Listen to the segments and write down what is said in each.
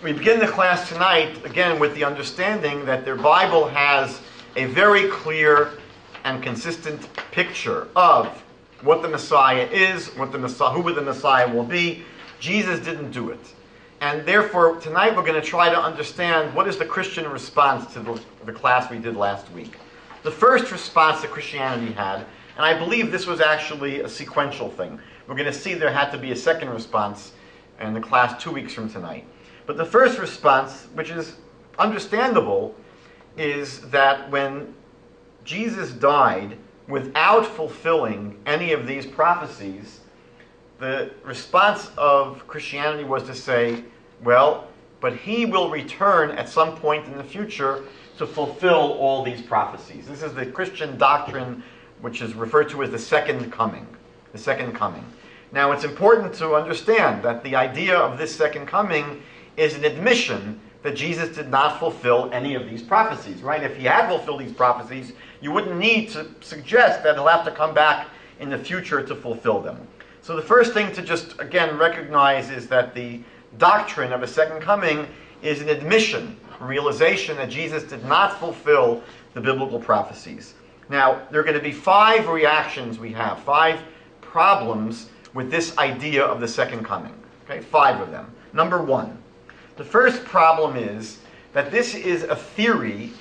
We begin the class tonight, again, with the understanding that their Bible has a very clear and consistent picture of what the Messiah is, who the Messiah will be. Jesus didn't do it. And therefore, tonight we're going to try to understand what is the Christian response to the class we did last week. The first response that Christianity had, and I believe this was actually a sequential thing. We're going to see there had to be a second response in the class 2 weeks from tonight. But the first response, which is understandable, is that when Jesus died without fulfilling any of these prophecies, the response of Christianity was to say, well, but he will return at some point in the future to fulfill all these prophecies. This is the Christian doctrine which is referred to as the second coming. The second coming. Now, it's important to understand that the idea of this second coming is an admission that Jesus did not fulfill any of these prophecies, right? If he had fulfilled these prophecies, you wouldn't need to suggest that he'll have to come back in the future to fulfill them. So the first thing to just, again, recognize is that the doctrine of a second coming is an admission, a realization that Jesus did not fulfill the biblical prophecies. Now, there are going to be 5 reactions we have, 5 problems with this idea of the second coming. Okay, 5 of them. Number 1. The first problem is that this is a theory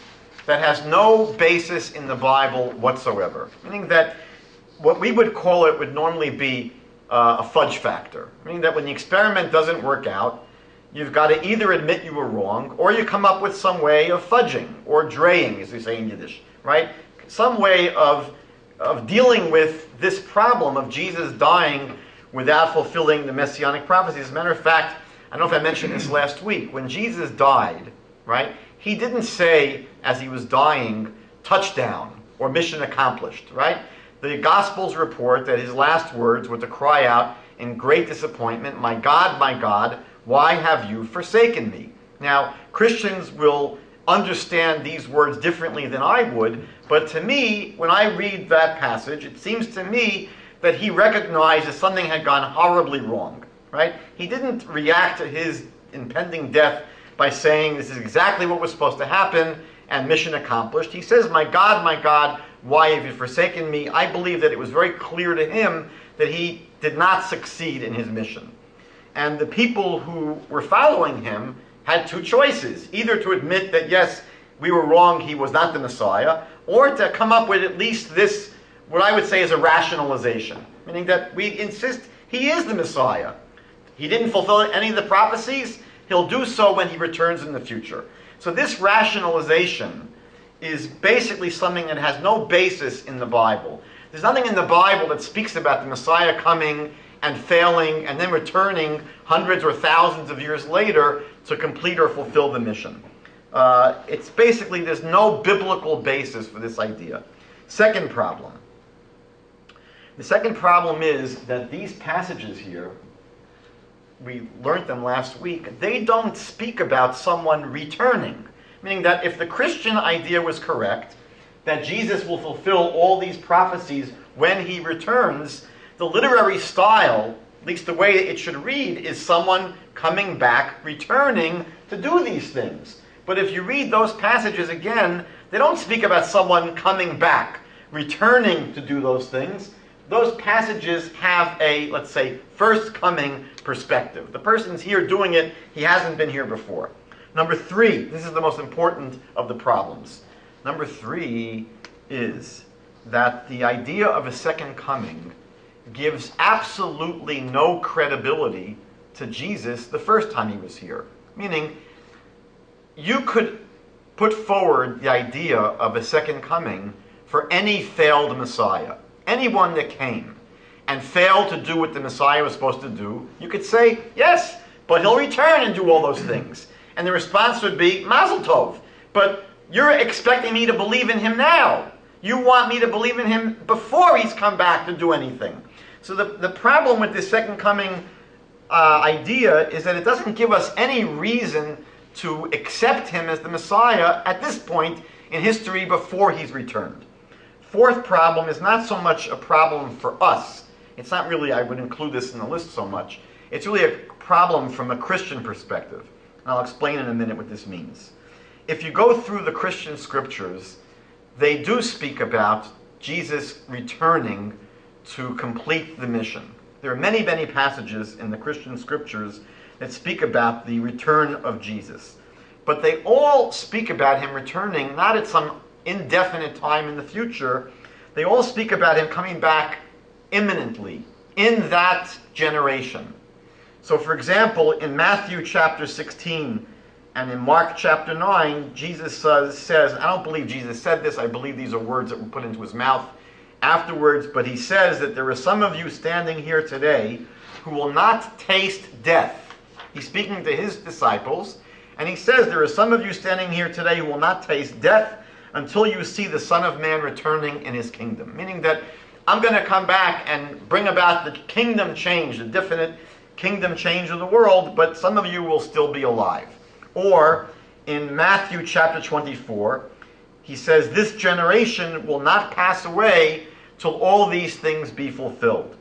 that has no basis in the Bible whatsoever. Meaning that what we would call it would normally be a fudge factor. Meaning that when the experiment doesn't work out, you've got to either admit you were wrong, or you come up with some way of fudging, or draying, as we say in Yiddish, right? Some way of dealing with this problem of Jesus dying without fulfilling the messianic prophecies. As a matter of fact, I don't know if I mentioned this last week. When Jesus died, right, he didn't say as he was dying, touchdown or mission accomplished, right? The Gospels report that his last words were to cry out in great disappointment, my God, why have you forsaken me? Now, Christians will understand these words differently than I would, but to me, when I read that passage, it seems to me that he recognized that something had gone horribly wrong. Right? He didn't react to his impending death by saying this is exactly what was supposed to happen and mission accomplished. He says, my God, why have you forsaken me? I believe that it was very clear to him that he did not succeed in his mission. And the people who were following him had 2 choices. Either to admit that, yes, we were wrong, he was not the Messiah, or to come up with at least this, what I would say is a rationalization. Meaning that we insist he is the Messiah. He didn't fulfill any of the prophecies. He'll do so when he returns in the future. So this rationalization is basically something that has no basis in the Bible. There's nothing in the Bible that speaks about the Messiah coming and failing and then returning hundreds or thousands of years later to complete or fulfill the mission. It's basically, there's no biblical basis for this idea. Second problem. The second problem is that these passages here, we learned them last week, they don't speak about someone returning. Meaning that if the Christian idea was correct, that Jesus will fulfill all these prophecies when he returns, the literary style, at least the way it should read, is someone coming back, returning to do these things. But if you read those passages again, they don't speak about someone coming back, returning to do those things. Those passages have a, let's say, first coming perspective. The person's here doing it, he hasn't been here before. Number 3, this is the most important of the problems. Number 3 is that the idea of a second coming gives absolutely no credibility to Jesus the first time he was here. Meaning, you could put forward the idea of a second coming for any failed Messiah. Anyone that came and failed to do what the Messiah was supposed to do, you could say, yes, but he'll return and do all those things. And the response would be, Mazel Tov, but you're expecting me to believe in him now. You want me to believe in him before he's come back to do anything. So the problem with this second coming idea is that it doesn't give us any reason to accept him as the Messiah at this point in history before he's returned. Fourth problem is not so much a problem for us. It's not really, I would include this in the list so much. It's really a problem from a Christian perspective. and I'll explain in a minute what this means. If you go through the Christian scriptures, they do speak about Jesus returning to complete the mission. There are many, many passages in the Christian scriptures that speak about the return of Jesus. But they all speak about him returning not at some indefinite time in the future. They all speak about him coming back imminently, in that generation. So for example, in Matthew chapter 16 and in Mark chapter 9, Jesus says, I don't believe Jesus said this, I believe these are words that were put into his mouth afterwards, but he says that there are some of you standing here today who will not taste death. He's speaking to his disciples, and he says there are some of you standing here today who will not taste death until you see the Son of Man returning in his kingdom. Meaning that I'm going to come back and bring about the kingdom change, the definite kingdom change of the world, but some of you will still be alive. Or in Matthew chapter 24, he says, this generation will not pass away till all these things be fulfilled.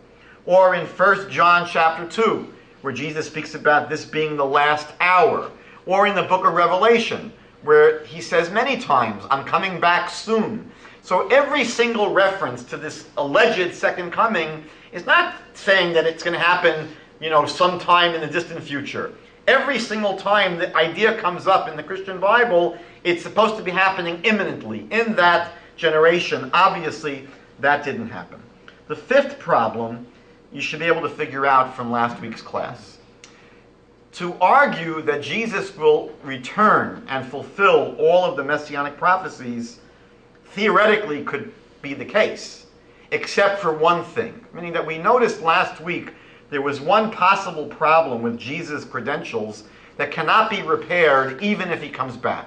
Or in 1 John chapter 2, where Jesus speaks about this being the last hour. Or in the book of Revelation, where he says many times, I'm coming back soon. So every single reference to this alleged second coming is not saying that it's going to happen, sometime in the distant future. Every single time the idea comes up in the Christian Bible, it's supposed to be happening imminently, in that generation. Obviously, that didn't happen. The fifth problem you should be able to figure out from last week's class. To argue that Jesus will return and fulfill all of the messianic prophecies theoretically could be the case, except for one thing, meaning that we noticed last week there was one possible problem with Jesus' credentials that cannot be repaired even if he comes back.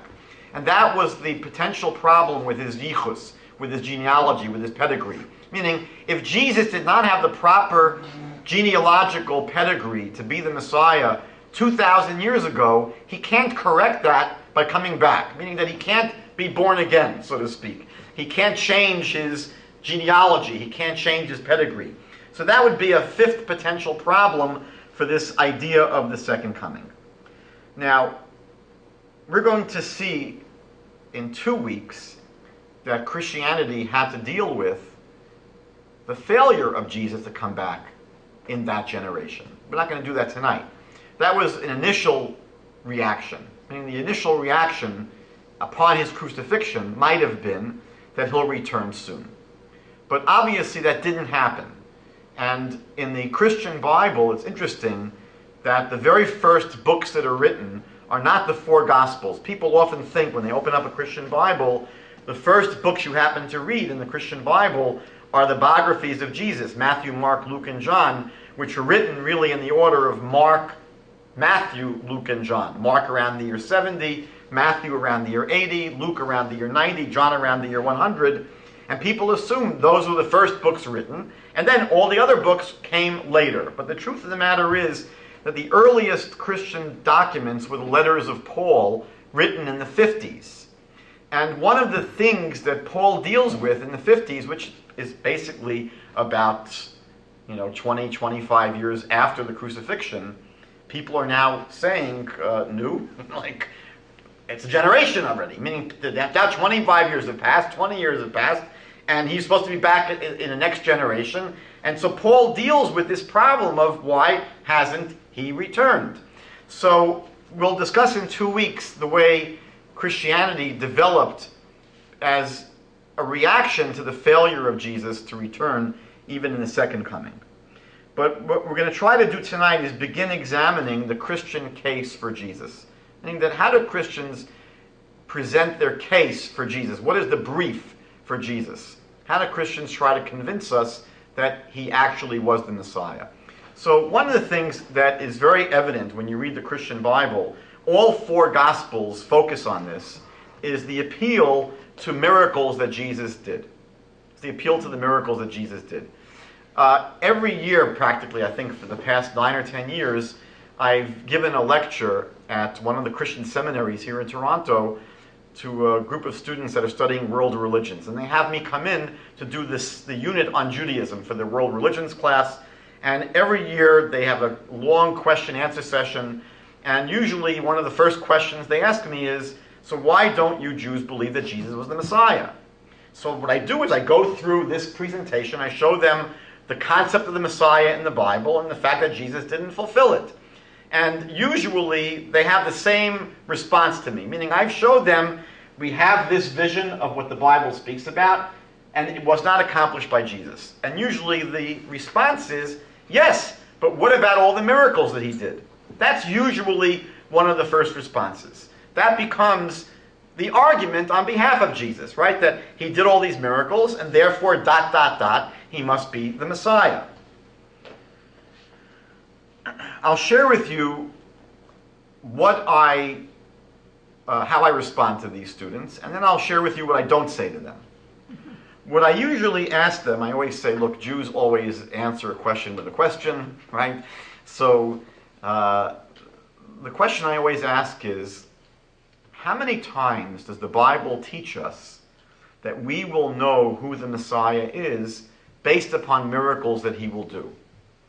And that was the potential problem with his yichus, with his genealogy, with his pedigree. Meaning, if Jesus did not have the proper genealogical pedigree to be the Messiah 2,000 years ago, he can't correct that by coming back. Meaning that he can't be born again, so to speak. He can't change his genealogy. He can't change his pedigree. So that would be a fifth potential problem for this idea of the second coming. Now, we're going to see in 2 weeks that Christianity had to deal with the failure of Jesus to come back in that generation. We're not going to do that tonight. That was an initial reaction. I mean, the initial reaction upon his crucifixion might have been that he'll return soon. But obviously that didn't happen. And in the Christian Bible, it's interesting that the very first books that are written are not the four Gospels. People often think when they open up a Christian Bible, the first books you happen to read in the Christian Bible are the biographies of Jesus, Matthew, Mark, Luke, and John, which are written really in the order of Mark, Matthew, Luke, and John. Mark around the year 70, Matthew around the year 80, Luke around the year 90, John around the year 100. And people assume those were the first books written, and then all the other books came later. But the truth of the matter is that the earliest Christian documents were the letters of Paul, written in the 50s. And one of the things that Paul deals with in the 50s, which is basically about 20, 25 years after the crucifixion, people are now saying, like, it's a generation already, meaning that now 25 years have passed, 20 years have passed, and he's supposed to be back in the next generation. And so Paul deals with this problem of why hasn't he returned. So we'll discuss in 2 weeks the way Christianity developed as a reaction to the failure of Jesus to return even in the second coming. But what we're going to try to do tonight is begin examining the Christian case for Jesus. Meaning that how do Christians present their case for Jesus? What is the brief for Jesus? How do Christians try to convince us that he actually was the Messiah? So one of the things that is very evident when you read the Christian Bible, all four Gospels focus on this, is the appeal to miracles that Jesus did. It's the appeal to the miracles that Jesus did. Every year, practically, I think for the past 9 or 10 years, I've given a lecture at one of the Christian seminaries here in Toronto to a group of students that are studying world religions. And they have me come in to do the unit on Judaism for the world religions class. And every year they have a long question-answer session. And usually one of the first questions they ask me is, so why don't you Jews believe that Jesus was the Messiah? So what I do is I go through this presentation, I show them the concept of the Messiah in the Bible and the fact that Jesus didn't fulfill it. And usually they have the same response to me, meaning I've showed them we have this vision of what the Bible speaks about, and it was not accomplished by Jesus. And usually the response is, yes, but what about all the miracles that he did? That's usually one of the first responses. That becomes the argument on behalf of Jesus, right? That he did all these miracles, and therefore, ... he must be the Messiah. I'll share with you how I respond to these students, and then I'll share with you what I don't say to them. What I usually ask them, I always say, look, Jews always answer a question with a question, right? So the question I always ask is, how many times does the Bible teach us that we will know who the Messiah is based upon miracles that he will do?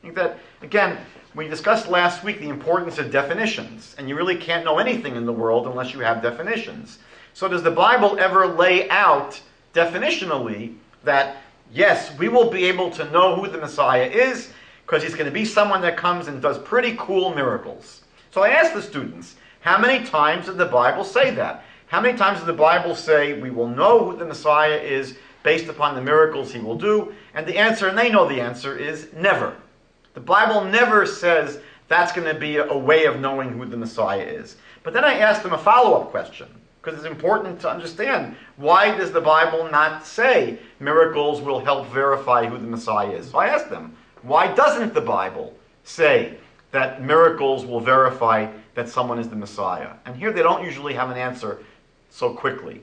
I think that, again, we discussed last week the importance of definitions, and you really can't know anything in the world unless you have definitions. So does the Bible ever lay out definitionally that, yes, we will be able to know who the Messiah is because he's going to be someone that comes and does pretty cool miracles? So I asked the students, how many times did the Bible say that? How many times did the Bible say we will know who the Messiah is based upon the miracles he will do? And the answer, and they know the answer, is never. The Bible never says that's going to be a way of knowing who the Messiah is. But then I asked them a follow-up question, because it's important to understand, why does the Bible not say miracles will help verify who the Messiah is? So I asked them, why doesn't the Bible say that miracles will verify that someone is the Messiah? And here they don't usually have an answer so quickly.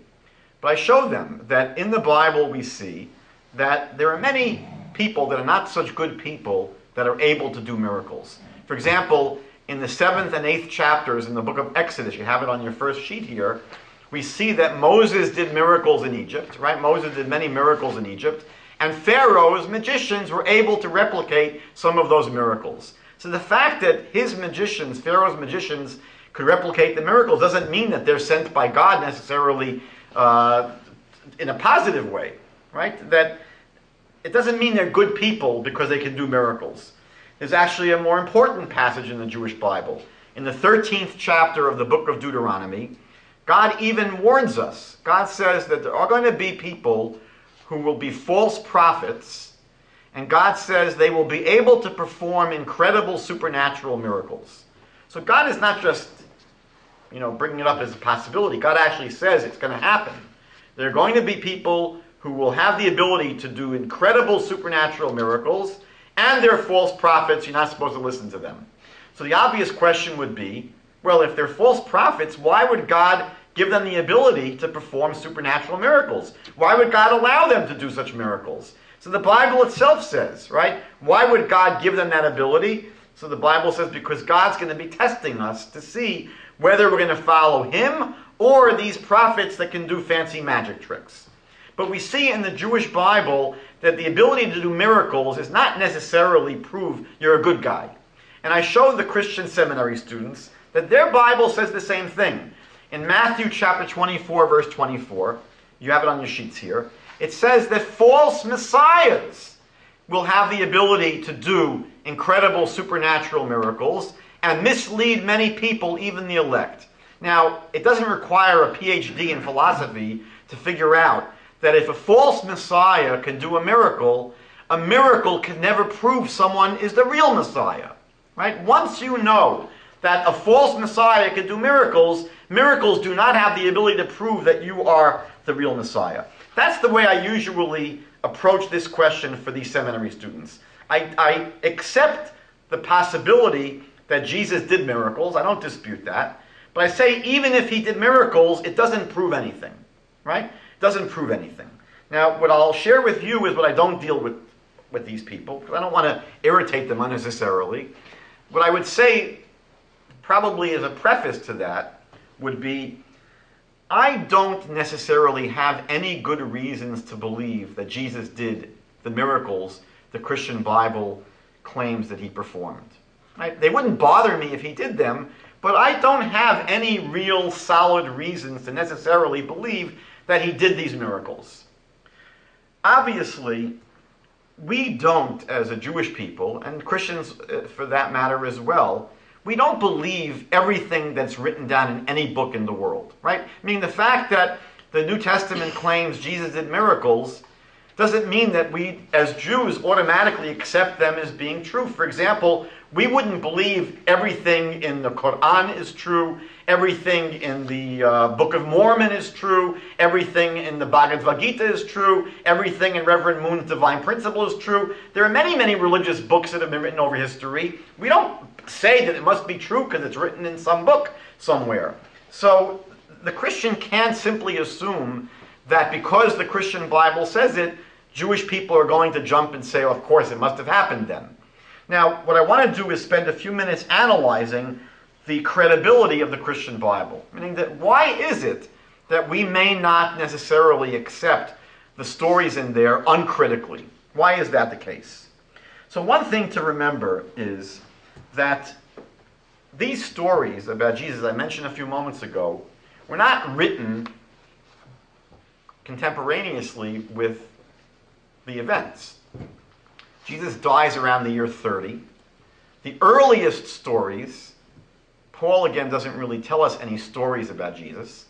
But I show them that in the Bible we see that there are many people that are not such good people that are able to do miracles. For example, in the 7th and 8th chapters in the book of Exodus, you have it on your first sheet here, we see that Moses did miracles in Egypt, right? Moses did many miracles in Egypt, and Pharaoh's magicians were able to replicate some of those miracles. So the fact that his magicians, Pharaoh's magicians, could replicate the miracles doesn't mean that they're sent by God necessarily in a positive way, right? That it doesn't mean they're good people because they can do miracles. There's actually a more important passage in the Jewish Bible. In the 13th chapter of the book of Deuteronomy, God even warns us. God says that there are going to be people who will be false prophets, and God says they will be able to perform incredible supernatural miracles. So God is not just, bringing it up as a possibility. God actually says it's going to happen. There are going to be people who will have the ability to do incredible supernatural miracles, and they're false prophets. You're not supposed to listen to them. So the obvious question would be, well, if they're false prophets, why would God give them the ability to perform supernatural miracles? Why would God allow them to do such miracles? So the Bible itself says, right? Why would God give them that ability? So the Bible says because God's going to be testing us to see whether we're going to follow him or these prophets that can do fancy magic tricks. But we see in the Jewish Bible that the ability to do miracles is not necessarily prove you're a good guy. And I showed the Christian seminary students that their Bible says the same thing. In Matthew chapter 24, verse 24, you have it on your sheets here, it says that false messiahs will have the ability to do incredible supernatural miracles and mislead many people, even the elect. Now, it doesn't require a PhD in philosophy to figure out that if a false messiah can do a miracle can never prove someone is the real Messiah. Right? Once you know that a false Messiah can do miracles, miracles do not have the ability to prove that you are the real Messiah. That's the way I usually approach this question for these seminary students. I accept the possibility that Jesus did miracles. I don't dispute that. But I say even if he did miracles, it doesn't prove anything. Right? It doesn't prove anything. Now, what I'll share with you is what I don't deal with these people, because I don't want to irritate them unnecessarily. What I would say, probably as a preface to that, would be, I don't necessarily have any good reasons to believe that Jesus did the miracles the Christian Bible claims that he performed. Right? They wouldn't bother me if he did them, but I don't have any real solid reasons to necessarily believe that he did these miracles. Obviously, we don't, as a Jewish people, and Christians for that matter as well, we don't believe everything that's written down in any book in the world, right? I mean, the fact that the New Testament claims Jesus did miracles doesn't mean that we, as Jews, automatically accept them as being true. For example, we wouldn't believe everything in the Quran is true, everything in the Book of Mormon is true, everything in the Bhagavad Gita is true, everything in Reverend Moon's Divine Principle is true. There are many, many religious books that have been written over history. We don't say that it must be true because it's written in some book somewhere. So the Christian can't simply assume that because the Christian Bible says it, Jewish people are going to jump and say, oh, of course, it must have happened then. Now, what I want to do is spend a few minutes analyzing the credibility of the Christian Bible. Meaning that why is it that we may not necessarily accept the stories in there uncritically? Why is that the case? So one thing to remember is that these stories about Jesus I mentioned a few moments ago were not written contemporaneously with the events. Jesus dies around the year 30. The earliest stories, Paul again doesn't really tell us any stories about Jesus.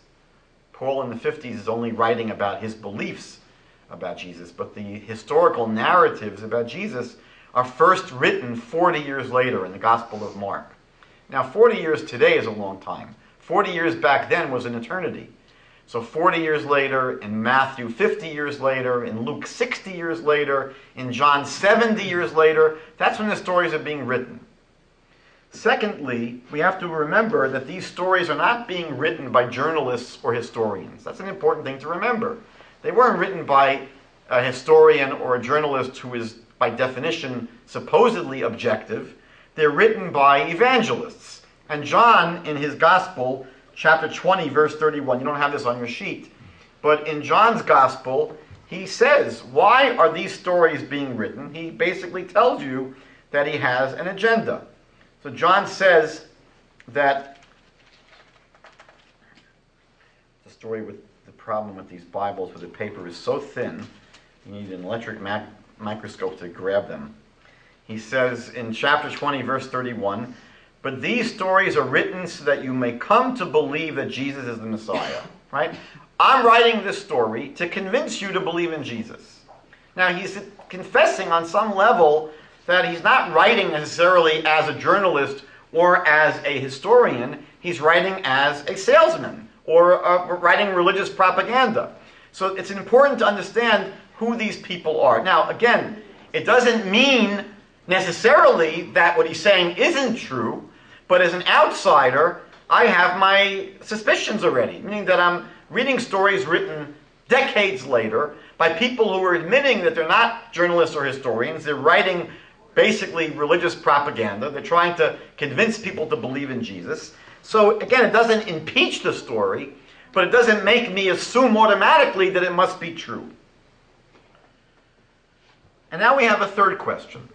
Paul in the 50s is only writing about his beliefs about Jesus, but the historical narratives about Jesus are first written 40 years later in the Gospel of Mark. Now 40 years today is a long time. 40 years back then was an eternity. So 40 years later, in Matthew 50 years later, in Luke 60 years later, in John 70 years later, that's when the stories are being written. Secondly, we have to remember that these stories are not being written by journalists or historians. That's an important thing to remember. They weren't written by a historian or a journalist who is, by definition, supposedly objective. They're written by evangelists. And John, in his Gospel, chapter 20, verse 31. You don't have this on your sheet. But in John's Gospel, he says, why are these stories being written? He basically tells you that he has an agenda. So John says that the story with the problem with these Bibles where the paper is so thin, you need an electric microscope to grab them. He says in chapter 20, verse 31, but these stories are written so that you may come to believe that Jesus is the Messiah. Right? I'm writing this story to convince you to believe in Jesus. Now, he's confessing on some level that he's not writing necessarily as a journalist or as a historian. He's writing as a salesman or writing religious propaganda. So it's important to understand who these people are. Now, again, it doesn't mean necessarily that what he's saying isn't true. But as an outsider, I have my suspicions already, meaning that I'm reading stories written decades later by people who are admitting that they're not journalists or historians. They're writing basically religious propaganda. They're trying to convince people to believe in Jesus. So again, it doesn't impeach the story, but it doesn't make me assume automatically that it must be true. And now we have a third question.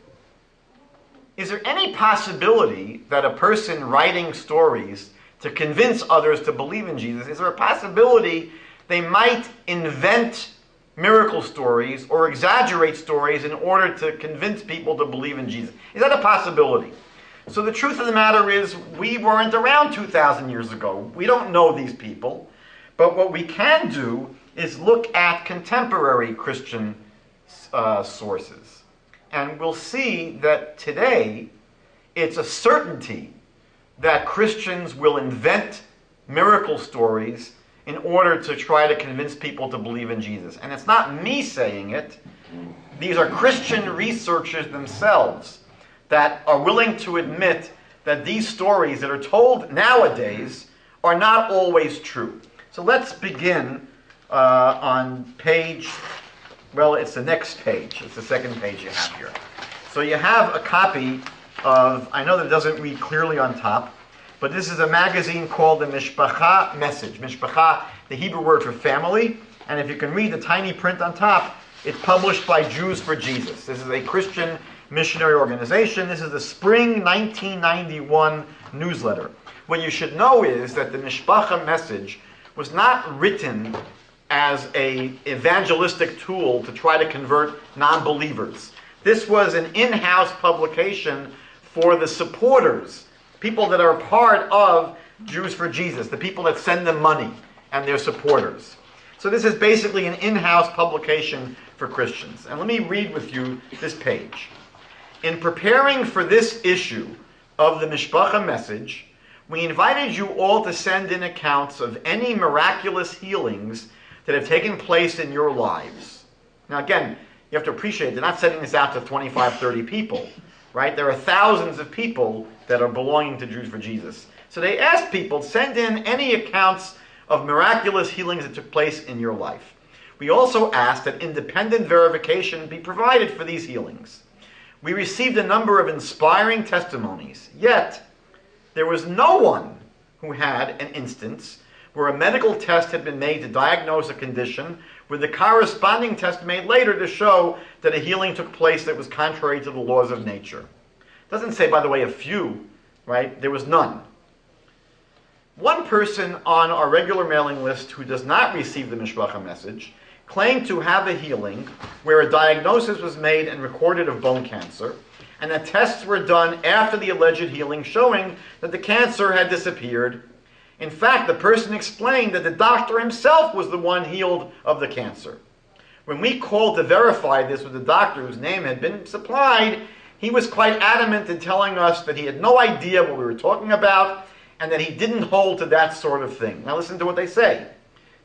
Is there any possibility that a person writing stories to convince others to believe in Jesus, is there a possibility they might invent miracle stories or exaggerate stories in order to convince people to believe in Jesus? Is that a possibility? So the truth of the matter is, we weren't around 2,000 years ago. We don't know these people. But what we can do is look at contemporary Christian sources. And we'll see that today, it's a certainty that Christians will invent miracle stories in order to try to convince people to believe in Jesus. And it's not me saying it. These are Christian researchers themselves that are willing to admit that these stories that are told nowadays are not always true. So let's begin on page... Well, it's the next page. It's the second page you have here. So you have a copy of, I know that it doesn't read clearly on top, but this is a magazine called the Mishpacha Message. Mishpacha, the Hebrew word for family. And if you can read the tiny print on top, it's published by Jews for Jesus. This is a Christian missionary organization. This is the spring 1991 newsletter. what you should know is that the Mishpacha message was not written as an evangelistic tool to try to convert non-believers. This was an in-house publication for the supporters, people that are part of Jews for Jesus, the people that send them money and their supporters. So this is basically an in-house publication for Christians. And let me read with you this page. In preparing for this issue of the Mishpacha message, we invited you all to send in accounts of any miraculous healings that have taken place in your lives. Now again, you have to appreciate they're not sending this out to 25, 30 people, right? There are thousands of people that are belonging to Jews for Jesus. So they asked people, send in any accounts of miraculous healings that took place in your life. We also asked that independent verification be provided for these healings. We received a number of inspiring testimonies, yet there was no one who had an instance where a medical test had been made to diagnose a condition with the corresponding test made later to show that a healing took place that was contrary to the laws of nature. It doesn't say, by the way, a few, right? There was none. One person on our regular mailing list who does not receive the Mishpacha message claimed to have a healing where a diagnosis was made and recorded of bone cancer, and that tests were done after the alleged healing showing that the cancer had disappeared. In fact, the person explained that the doctor himself was the one healed of the cancer. When we called to verify this with the doctor whose name had been supplied, he was quite adamant in telling us that he had no idea what we were talking about and that he didn't hold to that sort of thing. Now listen to what they say.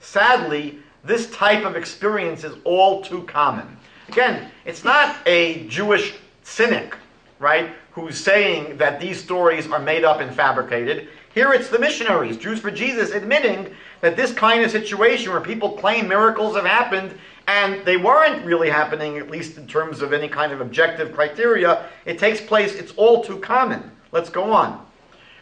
Sadly, this type of experience is all too common. Again, it's not a Jewish cynic, right, who's saying that these stories are made up and fabricated. Here it's the missionaries, Jews for Jesus, admitting that this kind of situation where people claim miracles have happened and they weren't really happening, at least in terms of any kind of objective criteria, it takes place, it's all too common. Let's go on.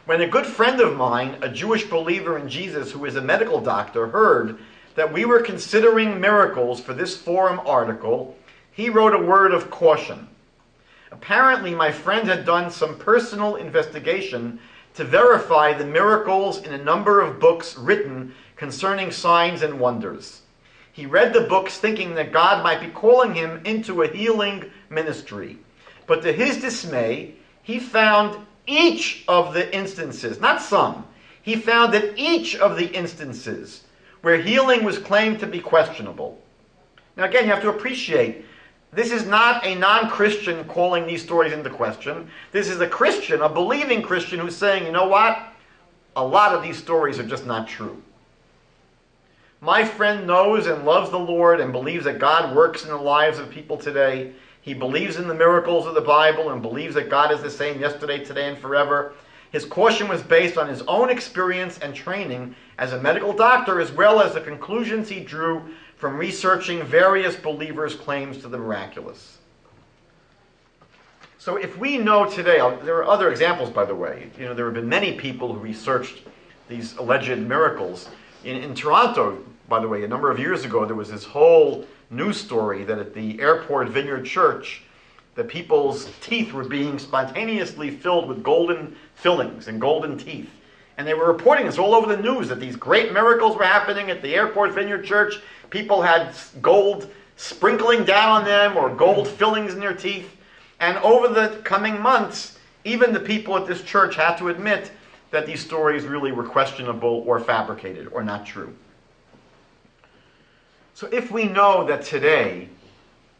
When a good friend of mine, a Jewish believer in Jesus who is a medical doctor, heard that we were considering miracles for this forum article, he wrote a word of caution. Apparently, my friend had done some personal investigation to verify the miracles in a number of books written concerning signs and wonders. He read the books thinking that God might be calling him into a healing ministry. But to his dismay, he found each of the instances, not some, he found that each of the instances where healing was claimed to be questionable. Now again, you have to appreciate, this is not a non-Christian calling these stories into question. This is a Christian, a believing Christian, who's saying, you know what? A lot of these stories are just not true. My friend knows and loves the Lord and believes that God works in the lives of people today. He believes in the miracles of the Bible and believes that God is the same yesterday, today, and forever. His caution was based on his own experience and training as a medical doctor, as well as the conclusions he drew from researching various believers' claims to the miraculous. So if we know today, there are other examples, by the way. You know, there have been many people who researched these alleged miracles. In Toronto, by the way, a number of years ago, there was this whole news story that at the airport Vineyard Church, the people's teeth were being spontaneously filled with golden fillings and golden teeth. And they were reporting this all over the news, that these great miracles were happening at the airport Vineyard Church. People had gold sprinkling down on them or gold fillings in their teeth. And over the coming months, even the people at this church had to admit that these stories really were questionable or fabricated or not true. So if we know that today,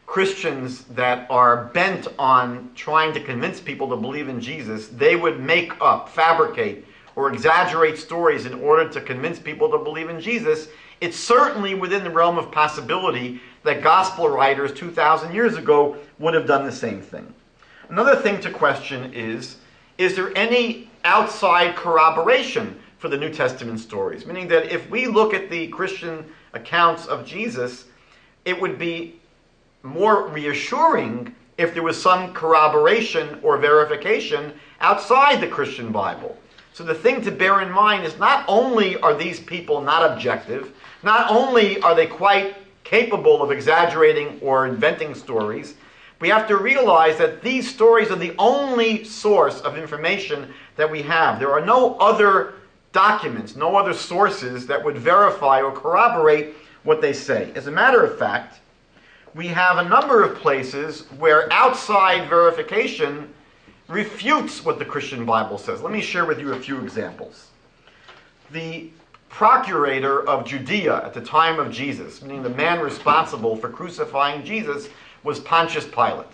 Christians that are bent on trying to convince people to believe in Jesus, they would make up, fabricate, or exaggerate stories in order to convince people to believe in Jesus, it's certainly within the realm of possibility that gospel writers 2,000 years ago would have done the same thing. Another thing to question is there any outside corroboration for the New Testament stories? Meaning that if we look at the Christian accounts of Jesus, it would be more reassuring if there was some corroboration or verification outside the Christian Bible. So the thing to bear in mind is not only are these people not objective, not only are they quite capable of exaggerating or inventing stories, we have to realize that these stories are the only source of information that we have. There are no other documents, no other sources that would verify or corroborate what they say. As a matter of fact, we have a number of places where outside verification refutes what the Christian Bible says. Let me share with you a few examples. The procurator of Judea at the time of Jesus, meaning the man responsible for crucifying Jesus, was Pontius Pilate.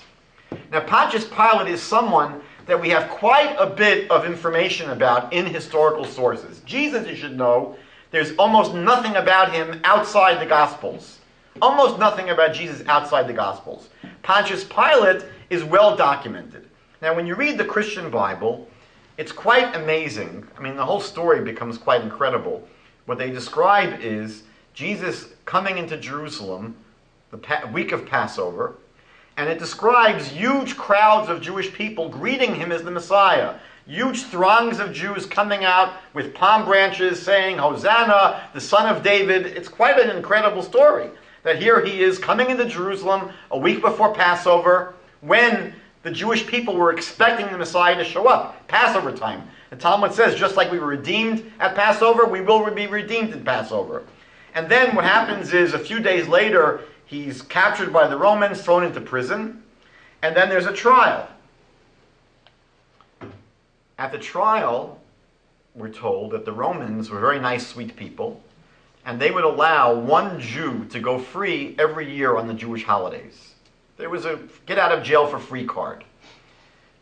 Now, Pontius Pilate is someone that we have quite a bit of information about in historical sources. Jesus, you should know, there's almost nothing about him outside the Gospels. Almost nothing about Jesus outside the Gospels. Pontius Pilate is well documented. Now, when you read the Christian Bible, it's quite amazing. I mean, the whole story becomes quite incredible. What they describe is Jesus coming into Jerusalem the week of Passover, and it describes huge crowds of Jewish people greeting him as the Messiah. Huge throngs of Jews coming out with palm branches saying, Hosanna, the Son of David. It's quite an incredible story that here he is coming into Jerusalem a week before Passover when the Jewish people were expecting the Messiah to show up. Passover time. The Talmud says, just like we were redeemed at Passover, we will be redeemed in Passover. And then what happens is a few days later, he's captured by the Romans, thrown into prison, and then there's a trial. At the trial, we're told that the Romans were very nice, sweet people, and they would allow one Jew to go free every year on the Jewish holidays. There was a get-out-of-jail-for-free card.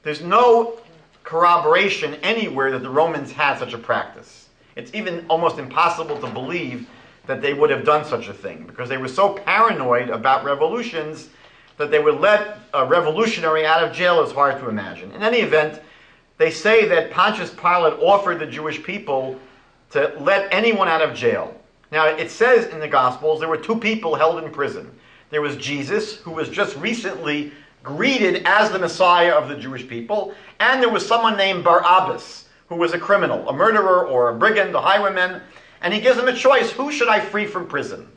There's no corroboration anywhere that the Romans had such a practice. It's even almost impossible to believe that they would have done such a thing, because they were so paranoid about revolutions that they would let a revolutionary out of jail is hard to imagine. In any event, they say that Pontius Pilate offered the Jewish people to let anyone out of jail. Now, it says in the Gospels there were two people held in prison. There was Jesus, who was just recently greeted as the Messiah of the Jewish people, and there was someone named Barabbas, who was a criminal, a murderer or a brigand, a highwayman, and he gives them a choice: who should I free from prison?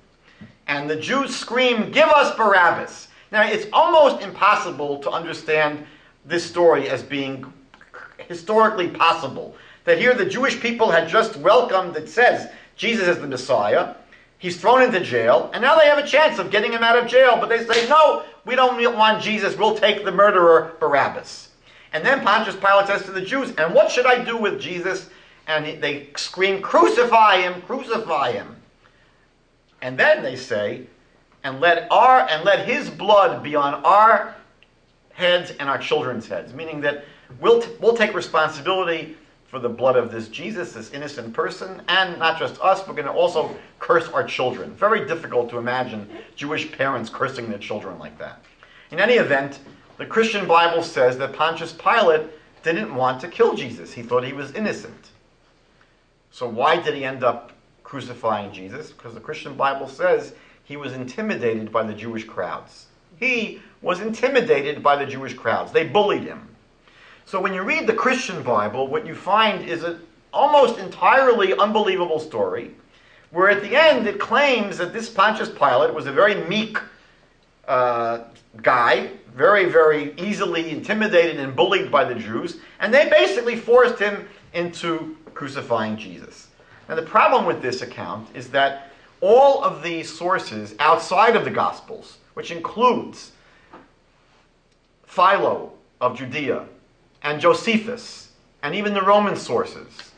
And the Jews scream, give us Barabbas. Now, it's almost impossible to understand this story as being historically possible. That here the Jewish people had just welcomed, it says, Jesus as the Messiah. He's thrown into jail, and now they have a chance of getting him out of jail, but they say, no, we don't want Jesus, we'll take the murderer Barabbas. And then Pontius Pilate says to the Jews, and what should I do with Jesus? And they scream, crucify him, crucify him. And then they say, and let his blood be on our heads and our children's heads, meaning that we'll take responsibility for the blood of this Jesus, this innocent person, and not just us, we're going to also curse our children. Very difficult to imagine Jewish parents cursing their children like that. In any event, the Christian Bible says that Pontius Pilate didn't want to kill Jesus. He thought he was innocent. So why did he end up crucifying Jesus? Because the Christian Bible says he was intimidated by the Jewish crowds. He was intimidated by the Jewish crowds. They bullied him. So when you read the Christian Bible, what you find is an almost entirely unbelievable story, where at the end it claims that this Pontius Pilate was a very meek guy, very, very easily intimidated and bullied by the Jews, and they basically forced him into crucifying Jesus. Now, the problem with this account is that all of the sources outside of the Gospels, which includes Philo of Judea, and Josephus, and even the Roman sources,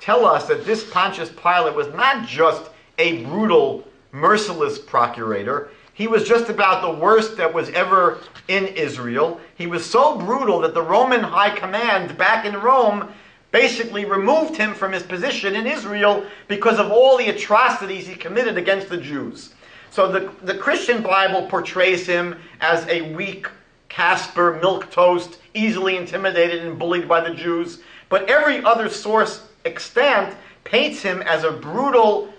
tell us that this Pontius Pilate was not just a brutal, merciless procurator. He was just about the worst that was ever in Israel. He was so brutal that the Roman high command back in Rome basically removed him from his position in Israel because of all the atrocities he committed against the Jews. So the Christian Bible portrays him as a weak Casper, milquetoast, easily intimidated and bullied by the Jews. But every other source extant paints him as a brutal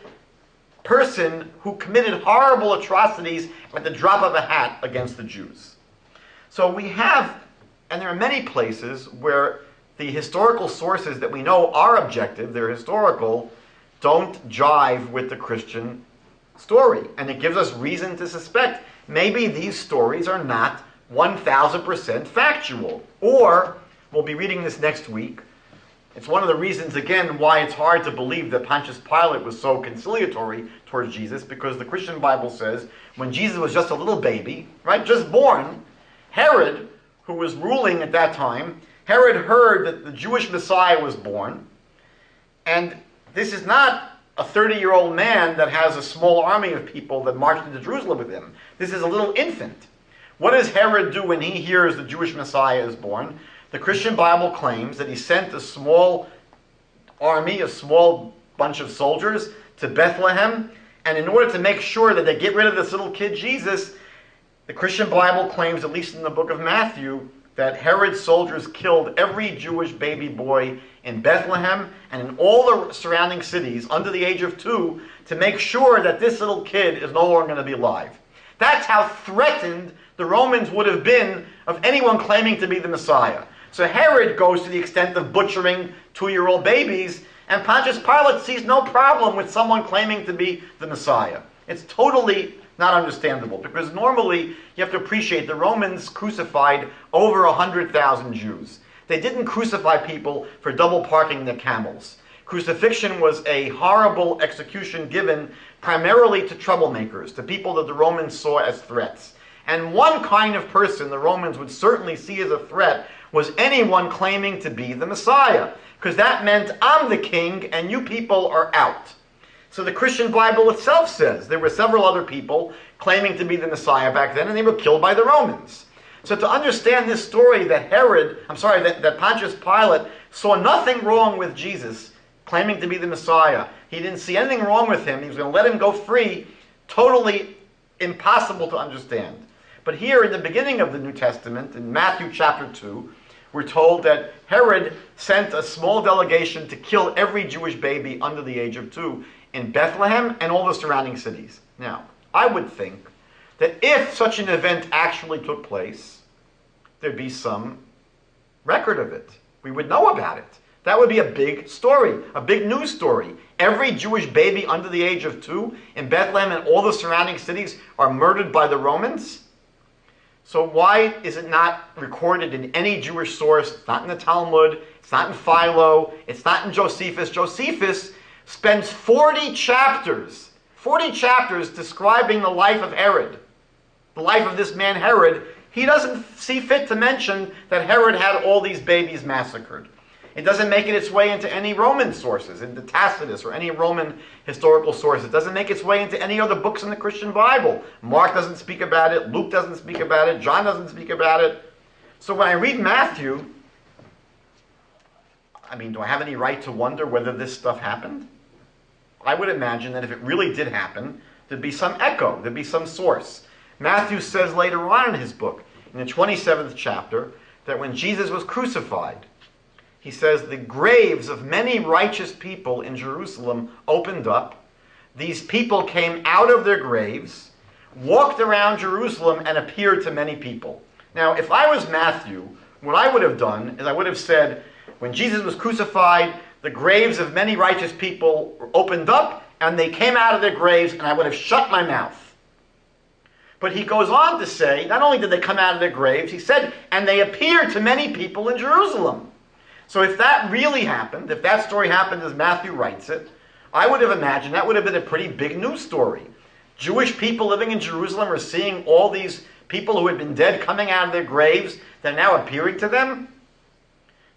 person who committed horrible atrocities at the drop of a hat against the Jews. So we have, and there are many places where the historical sources that we know are objective, they're historical, don't jive with the Christian story. And it gives us reason to suspect maybe these stories are not 1000% factual. Or, we'll be reading this next week, it's one of the reasons, again, why it's hard to believe that Pontius Pilate was so conciliatory towards Jesus, because the Christian Bible says when Jesus was just a little baby, right, just born, Herod, who was ruling at that time, Herod heard that the Jewish Messiah was born, and this is not a 30-year-old man that has a small army of people that marched into Jerusalem with him. This is a little infant. What does Herod do when he hears the Jewish Messiah is born? The Christian Bible claims that he sent a small army, a small bunch of soldiers, to Bethlehem, and in order to make sure that they get rid of this little kid Jesus, the Christian Bible claims, at least in the book of Matthew, that Herod's soldiers killed every Jewish baby boy in Bethlehem and in all the surrounding cities under the age of 2 to make sure that this little kid is no longer going to be alive. That's how threatened the Romans would have been of anyone claiming to be the Messiah. So Herod goes to the extent of butchering 2-year-old babies, and Pontius Pilate sees no problem with someone claiming to be the Messiah. It's totally not understandable, because normally you have to appreciate the Romans crucified over 100,000 Jews. They didn't crucify people for double parking their camels. Crucifixion was a horrible execution given primarily to troublemakers, to people that the Romans saw as threats. And one kind of person the Romans would certainly see as a threat was anyone claiming to be the Messiah, because that meant I'm the king and you people are out. So the Christian Bible itself says there were several other people claiming to be the Messiah back then, and they were killed by the Romans. So to understand this story that that Pontius Pilate saw nothing wrong with Jesus claiming to be the Messiah. He didn't see anything wrong with him. He was going to let him go free. Totally impossible to understand. But here in the beginning of the New Testament, in Matthew chapter 2, we're told that Herod sent a small delegation to kill every Jewish baby under the age of 2 in Bethlehem and all the surrounding cities. Now, I would think that if such an event actually took place, there'd be some record of it. We would know about it. That would be a big story, a big news story. Every Jewish baby under the age of 2 in Bethlehem and all the surrounding cities are murdered by the Romans. So why is it not recorded in any Jewish source? It's not in the Talmud, it's not in Philo, it's not in Josephus. Josephus spends 40 chapters describing the life of Herod, the life of this man Herod. He doesn't see fit to mention that Herod had all these babies massacred. It doesn't make it its way into any Roman sources, into Tacitus or any Roman historical source. It doesn't make its way into any other books in the Christian Bible. Mark doesn't speak about it. Luke doesn't speak about it. John doesn't speak about it. So when I read Matthew, do I have any right to wonder whether this stuff happened? I would imagine that if it really did happen, there'd be some echo, there'd be some source. Matthew says later on in his book, in the 27th chapter, that when Jesus was crucified, he says, the graves of many righteous people in Jerusalem opened up. These people came out of their graves, walked around Jerusalem, and appeared to many people. Now, if I was Matthew, what I would have done is I would have said, when Jesus was crucified, the graves of many righteous people opened up, and they came out of their graves, and I would have shut my mouth. But he goes on to say, not only did they come out of their graves, he said, and they appeared to many people in Jerusalem. So if that really happened, if that story happened as Matthew writes it, I would have imagined that would have been a pretty big news story. Jewish people living in Jerusalem are seeing all these people who had been dead coming out of their graves that are now appearing to them.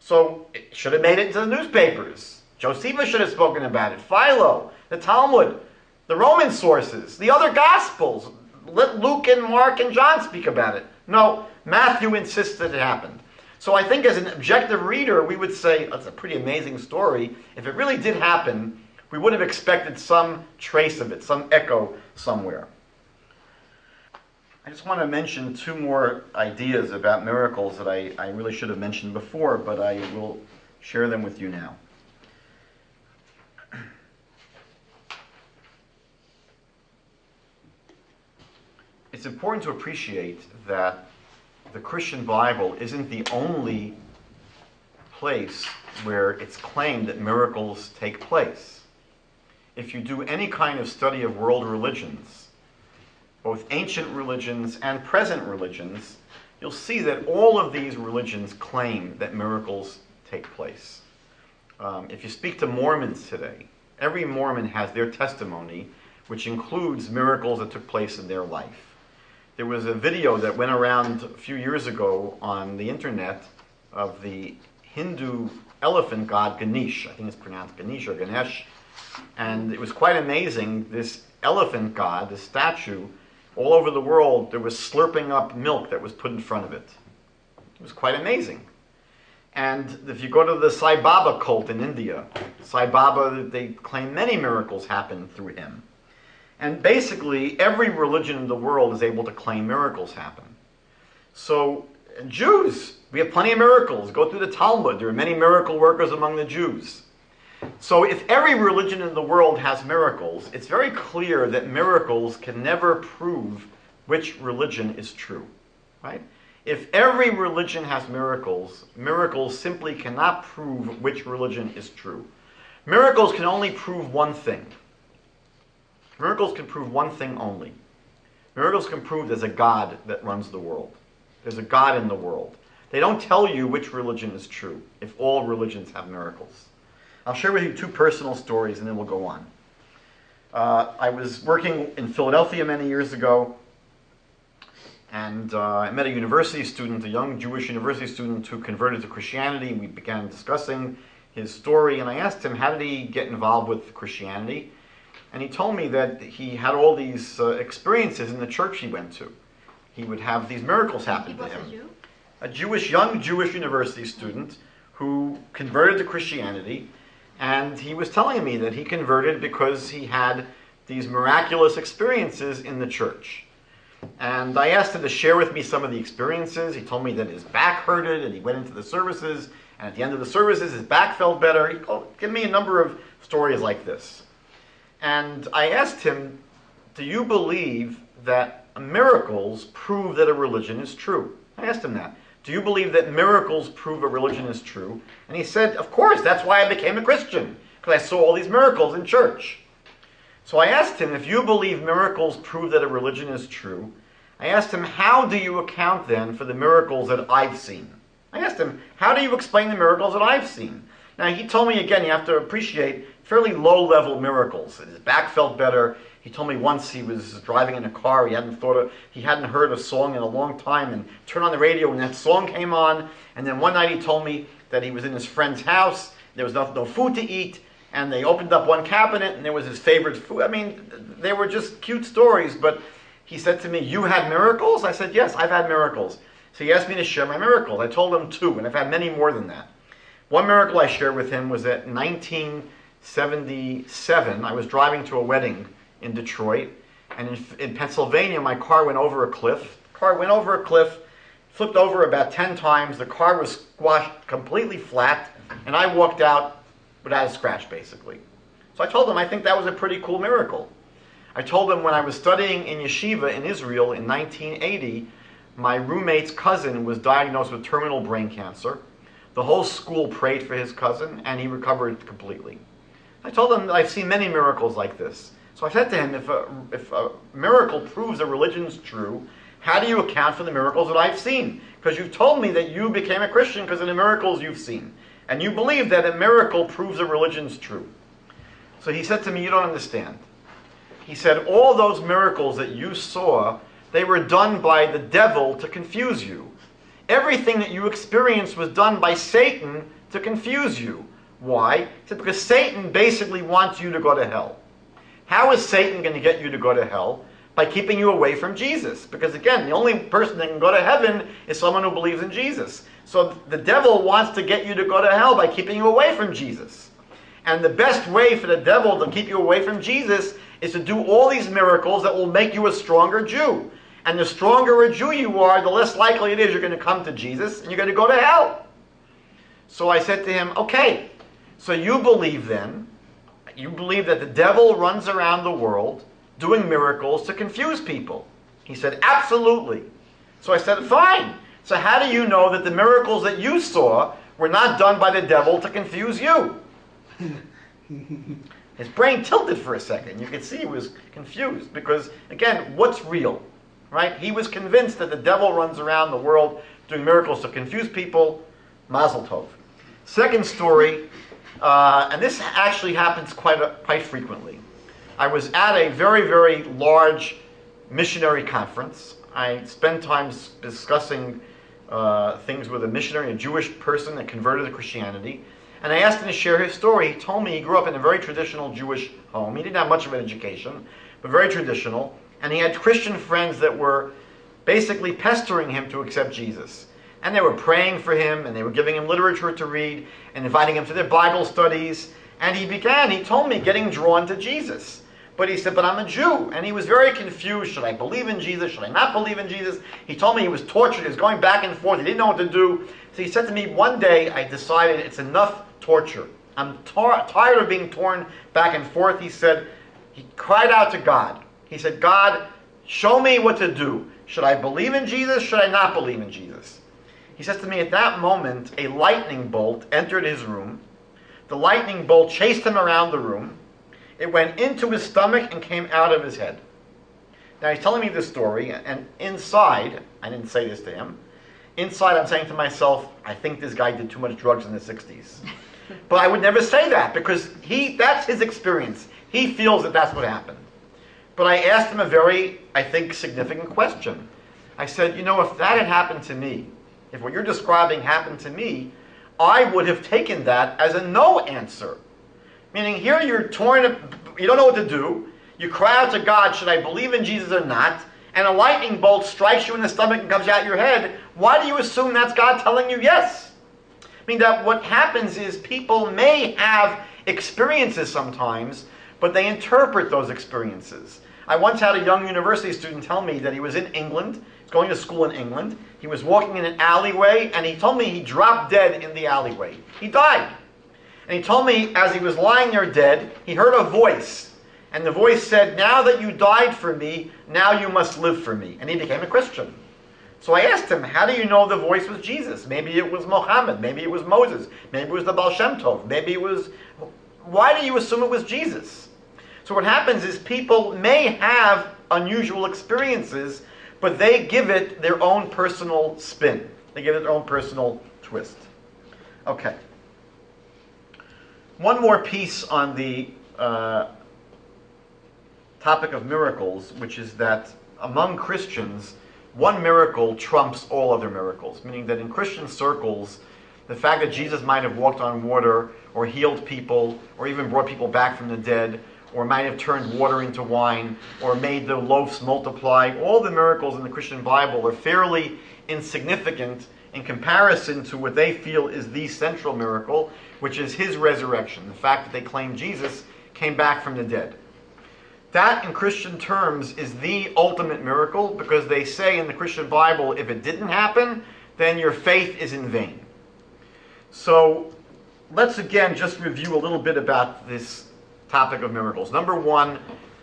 So it should have made it into the newspapers. Josephus should have spoken about it. Philo, the Talmud, the Roman sources, the other Gospels. Let Luke and Mark and John speak about it. No, Matthew insists that it happened. So I think as an objective reader, we would say, that's a pretty amazing story. If it really did happen, we would have expected some trace of it, some echo somewhere. I just want to mention 2 more ideas about miracles that I really should have mentioned before, but I will share them with you now. It's important to appreciate that the Christian Bible isn't the only place where it's claimed that miracles take place. If you do any kind of study of world religions, both ancient religions and present religions, you'll see that all of these religions claim that miracles take place. If you speak to Mormons today, every Mormon has their testimony, which includes miracles that took place in their life. There was a video that went around a few years ago on the internet of the Hindu elephant god Ganesh. I think it's pronounced Ganesh or Ganesh. And it was quite amazing. This elephant god, this statue, all over the world, there was slurping up milk that was put in front of it. It was quite amazing. And if you go to the Sai Baba cult in India, Sai Baba, they claim many miracles happened through him. And basically, every religion in the world is able to claim miracles happen. So, Jews, we have plenty of miracles. Go through the Talmud. There are many miracle workers among the Jews. So if every religion in the world has miracles, it's very clear that miracles can never prove which religion is true, right? If every religion has miracles, miracles simply cannot prove which religion is true. Miracles can only prove one thing. Miracles can prove one thing only. Miracles can prove there's a God that runs the world. There's a God in the world. They don't tell you which religion is true, if all religions have miracles. I'll share with you two personal stories and then we'll go on. I was working in Philadelphia many years ago, and I met a university student, a young Jewish university student who converted to Christianity. We began discussing his story, and I asked him, how did he get involved with Christianity? And he told me that he had all these experiences in the church he went to. He would have these miracles happen to him. A young Jewish university student who converted to Christianity, and he was telling me that he converted because he had these miraculous experiences in the church. And I asked him to share with me some of the experiences. He told me that his back hurted, and he went into the services, and at the end of the services, his back felt better. He gave me a number of stories like this. And I asked him, do you believe that miracles prove that a religion is true? I asked him that. Do you believe that miracles prove a religion is true? And he said, of course, that's why I became a Christian, because I saw all these miracles in church. So I asked him, if you believe miracles prove that a religion is true, I asked him, how do you account then for the miracles that I've seen? I asked him, how do you explain the miracles that I've seen? Now he told me, again, you have to appreciate fairly low-level miracles. His back felt better. He told me once he was driving in a car, he hadn't heard a song in a long time, and turned on the radio and that song came on. And then one night he told me that he was in his friend's house, there was no food to eat, and they opened up one cabinet and there was his favorite food. I mean, they were just cute stories, but he said to me, you had miracles? I said, yes, I've had miracles. So he asked me to share my miracles. I told him two, and I've had many more than that. One miracle I shared with him was that in 1977, I was driving to a wedding in Detroit, and in Pennsylvania, my car went over a cliff. The car went over a cliff, flipped over about 10 times. The car was squashed completely flat, and I walked out without a scratch, basically. So I told him I think that was a pretty cool miracle. I told him when I was studying in yeshiva in Israel in 1980, my roommate's cousin was diagnosed with terminal brain cancer. The whole school prayed for his cousin, and he recovered completely. I told him that I've seen many miracles like this. So I said to him, if a miracle proves a religion's true, how do you account for the miracles that I've seen? Because you've told me that you became a Christian because of the miracles you've seen. And you believe that a miracle proves a religion's true. So he said to me, you don't understand. He said, all those miracles that you saw, they were done by the devil to confuse you. Everything that you experienced was done by Satan to confuse you. Why? He said, because Satan basically wants you to go to hell. How is Satan going to get you to go to hell? By keeping you away from Jesus. Because again, the only person that can go to heaven is someone who believes in Jesus. So the devil wants to get you to go to hell by keeping you away from Jesus. And the best way for the devil to keep you away from Jesus is to do all these miracles that will make you a stronger Jew. And the stronger a Jew you are, the less likely it is you're going to come to Jesus and you're going to go to hell. So I said to him, okay, so you believe then, you believe that the devil runs around the world doing miracles to confuse people. He said, absolutely. So I said, fine. So how do you know that the miracles that you saw were not done by the devil to confuse you? His brain tilted for a second. You could see he was confused because, again, what's real? right? He was convinced that the devil runs around the world doing miracles to confuse people. Mazel tov. Second story, and this actually happens quite frequently. I was at a very, very large missionary conference. I spent time discussing things with a missionary, a Jewish person that converted to Christianity. And I asked him to share his story. He told me he grew up in a very traditional Jewish home. He didn't have much of an education, but very traditional. And he had Christian friends that were basically pestering him to accept Jesus. And they were praying for him, and they were giving him literature to read, and inviting him to their Bible studies. And he told me, getting drawn to Jesus. But he said, but I'm a Jew. And he was very confused. Should I believe in Jesus? Should I not believe in Jesus? He told me he was tortured. He was going back and forth. He didn't know what to do. So he said to me, one day I decided it's enough torture. I'm tired of being torn back and forth. He cried out to God. He said, God, show me what to do. Should I believe in Jesus? Should I not believe in Jesus? He says to me, at that moment, a lightning bolt entered his room. The lightning bolt chased him around the room. It went into his stomach and came out of his head. Now he's telling me this story, and inside, I didn't say this to him, inside I'm saying to myself, I think this guy did too much drugs in the 60s. But I would never say that, because that's his experience. He feels that that's what happened. But I asked him a very, I think, significant question. I said, if that had happened to me, if what you're describing happened to me, I would have taken that as a no answer. Meaning here you're torn, you don't know what to do, you cry out to God, should I believe in Jesus or not, and a lightning bolt strikes you in the stomach and comes out your head. Why do you assume that's God telling you yes? I mean, that what happens is people may have experiences sometimes, but they interpret those experiences. I once had a young university student tell me that he was in England, going to school in England. He was walking in an alleyway, and he told me he dropped dead in the alleyway. He died. And he told me as he was lying there dead, he heard a voice. And the voice said, now that you died for me, now you must live for me. And he became a Christian. So I asked him, how do you know the voice was Jesus? Maybe it was Muhammad. Maybe it was Moses. Maybe it was the Baal Shem Tov. Maybe it was... Why do you assume it was Jesus? So what happens is people may have unusual experiences, but they give it their own personal spin. They give it their own personal twist. Okay. One more piece on the topic of miracles, which is that among Christians, one miracle trumps all other miracles. Meaning that in Christian circles, the fact that Jesus might have walked on water, or healed people, or even brought people back from the dead, or might have turned water into wine, or made the loaves multiply. All the miracles in the Christian Bible are fairly insignificant in comparison to what they feel is the central miracle, which is his resurrection, the fact that they claim Jesus came back from the dead. That, in Christian terms, is the ultimate miracle, because they say in the Christian Bible, if it didn't happen, then your faith is in vain. So, let's again just review a little bit about this topic of miracles. Number one,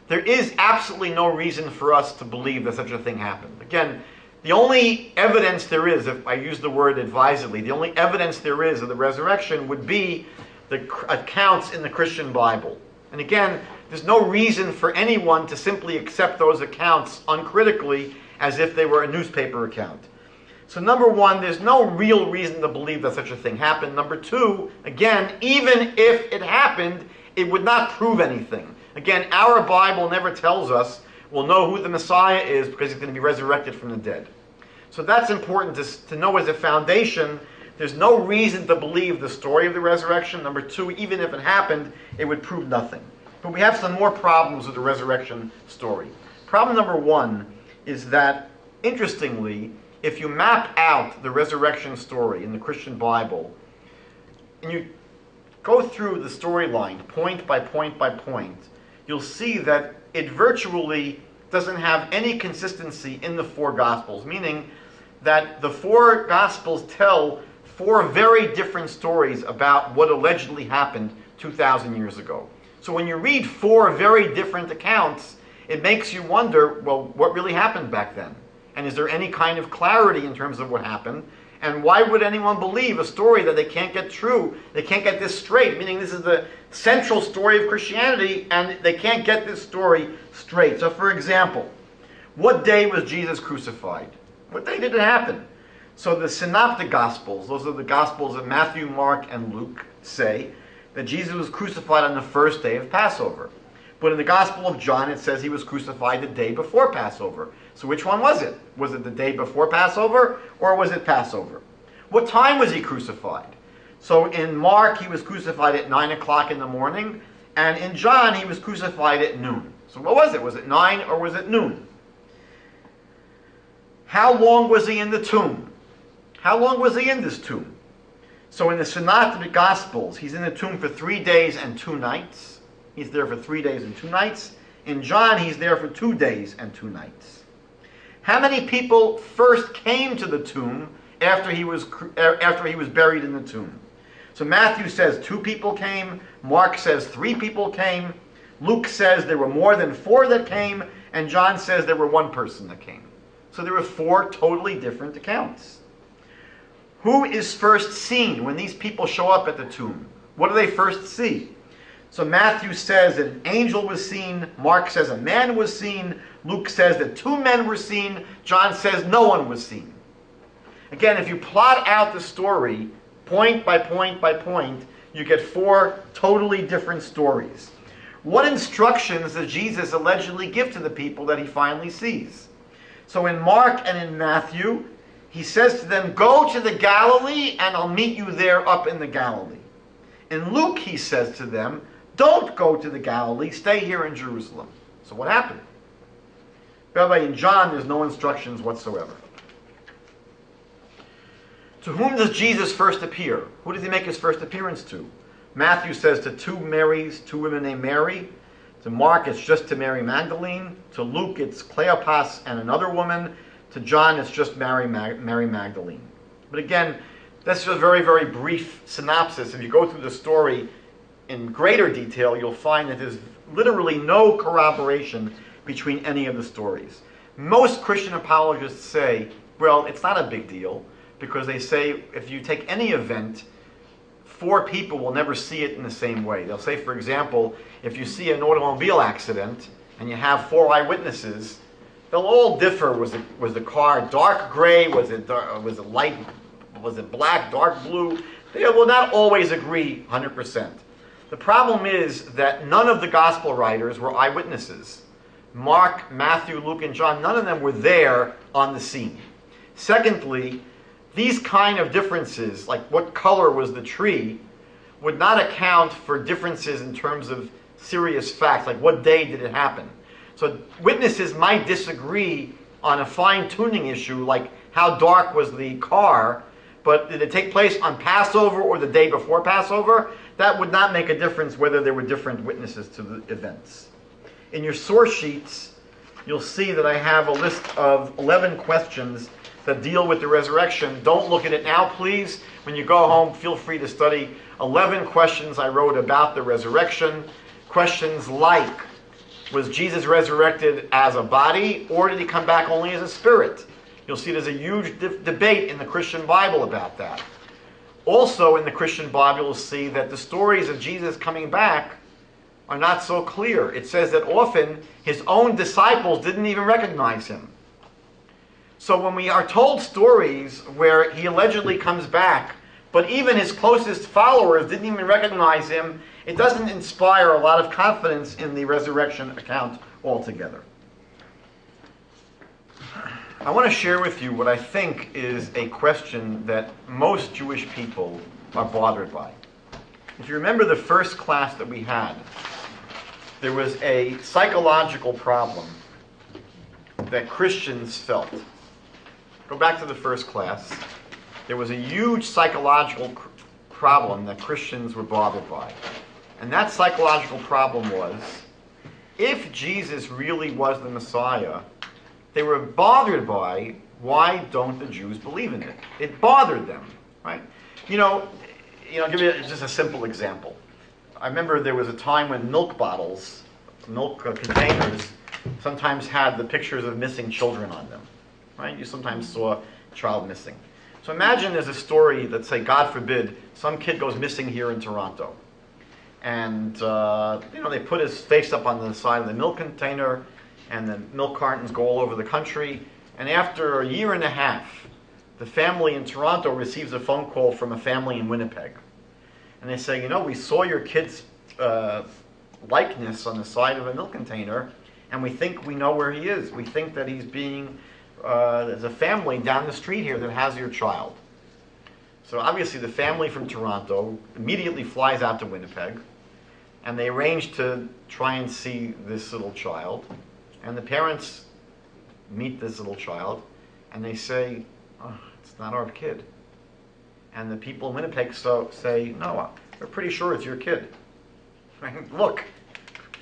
there is absolutely no reason for us to believe that such a thing happened. Again, the only evidence there is, if I use the word advisedly, the only evidence there is of the resurrection would be the accounts in the Christian Bible. And again, there's no reason for anyone to simply accept those accounts uncritically as if they were a newspaper account. So number one, there's no real reason to believe that such a thing happened. Number two, again, even if it happened, it would not prove anything. Again, our Bible never tells us we'll know who the Messiah is because he's going to be resurrected from the dead. So that's important to know as a foundation. There's no reason to believe the story of the resurrection. Number two, even if it happened, it would prove nothing. But we have some more problems with the resurrection story. Problem number one is that, interestingly, if you map out the resurrection story in the Christian Bible, and you go through the storyline point by point by point, you'll see that it virtually doesn't have any consistency in the four Gospels, meaning that the four Gospels tell four very different stories about what allegedly happened 2,000 years ago. So when you read four very different accounts, it makes you wonder, well, what really happened back then? And is there any kind of clarity in terms of what happened? And why would anyone believe a story that they can't get true? They can't get this straight, meaning this is the central story of Christianity, and they can't get this story straight. So for example, What day was Jesus crucified? What day did it happen? So the synoptic gospels, those are the gospels of Matthew, Mark, and Luke, say that Jesus was crucified on the first day of Passover. But in the Gospel of John, it says he was crucified the day before Passover. So which one was it? Was it the day before Passover, or was it Passover? What time was he crucified? So in Mark, he was crucified at 9 o'clock in the morning, and in John, he was crucified at noon. So what was it? Was it 9 or was it noon? How long was he in the tomb? How long was he in this tomb? So in the Synoptic Gospels, he's in the tomb for 3 days and 2 nights. He's there for 3 days and 2 nights. In John, he's there for 2 days and 2 nights. How many people first came to the tomb after he was buried in the tomb? So Matthew says 2 people came. Mark says 3 people came. Luke says there were more than 4 that came. And John says there were 1 person that came. So there were 4 totally different accounts. Who is first seen when these people show up at the tomb? What do they first see? So Matthew says an angel was seen. Mark says a man was seen. Luke says that 2 men were seen. John says no one was seen. Again, if you plot out the story point by point by point, you get 4 totally different stories. What instructions does Jesus allegedly give to the people that he finally sees? So in Mark and in Matthew, he says to them, "Go to the Galilee and I'll meet you there up in the Galilee." In Luke, he says to them, "Don't go to the Galilee, stay here in Jerusalem." So what happened? By the way, in John, there's no instructions whatsoever. To whom does Jesus first appear? Who does he make his first appearance to? Matthew says to 2 Marys, 2 women named Mary. To Mark, it's just to Mary Magdalene. To Luke, it's Cleopas and another woman. To John, it's just Mary Magdalene. But again, that's just a very, very brief synopsis. If you go through the story in greater detail, you'll find that there's literally no corroboration between any of the stories. Most Christian apologists say, well, it's not a big deal, because they say if you take any event, 4 people will never see it in the same way. They'll say, for example, if you see an automobile accident and you have 4 eyewitnesses, they'll all differ. Was the car dark gray? Was it light? Was it black, dark blue? They will not always agree 100%. The problem is that none of the gospel writers were eyewitnesses. Mark, Matthew, Luke, and John, none of them were there on the scene. Secondly, these kind of differences, like what color was the tree, would not account for differences in terms of serious facts, like what day did it happen. So witnesses might disagree on a fine-tuning issue, like how dark was the car, but did it take place on Passover or the day before Passover? That would not make a difference whether there were different witnesses to the events. In your source sheets, you'll see that I have a list of 11 questions that deal with the resurrection. Don't look at it now, please. When you go home, feel free to study 11 questions I wrote about the resurrection. Questions like, was Jesus resurrected as a body, or did he come back only as a spirit? You'll see there's a huge debate in the Christian Bible about that. Also in the Christian Bible, you'll see that the stories of Jesus coming back are not so clear. It says that often his own disciples didn't even recognize him. So when we are told stories where he allegedly comes back, but even his closest followers didn't even recognize him, it doesn't inspire a lot of confidence in the resurrection account altogether. I want to share with you what I think is a question that most Jewish people are bothered by. If you remember the first class that we had, there was a psychological problem that Christians felt. Go back to the first class. There was a huge psychological problem that Christians were bothered by. And that psychological problem was, if Jesus really was the Messiah, they were bothered by, why don't the Jews believe in it? It bothered them, right? I'll give you just a simple example. I remember there was a time when milk bottles, milk containers, sometimes had the pictures of missing children on them, right? You sometimes saw a child missing. So imagine there's a story that, say, God forbid, some kid goes missing here in Toronto. And, they put his face up on the side of the milk container, and the milk cartons go all over the country. And after a year and a half, the family in Toronto receives a phone call from a family in Winnipeg. And they say, we saw your kid's likeness on the side of a milk container, and we think we know where he is. We think that he's being, there's a family down the street here that has your child. So obviously the family from Toronto immediately flies out to Winnipeg, and they arrange to try and see this little child. And the parents meet this little child, and they say, oh, it's not our kid. And the people in Winnipeg say, no, we're pretty sure it's your kid. Right? Look,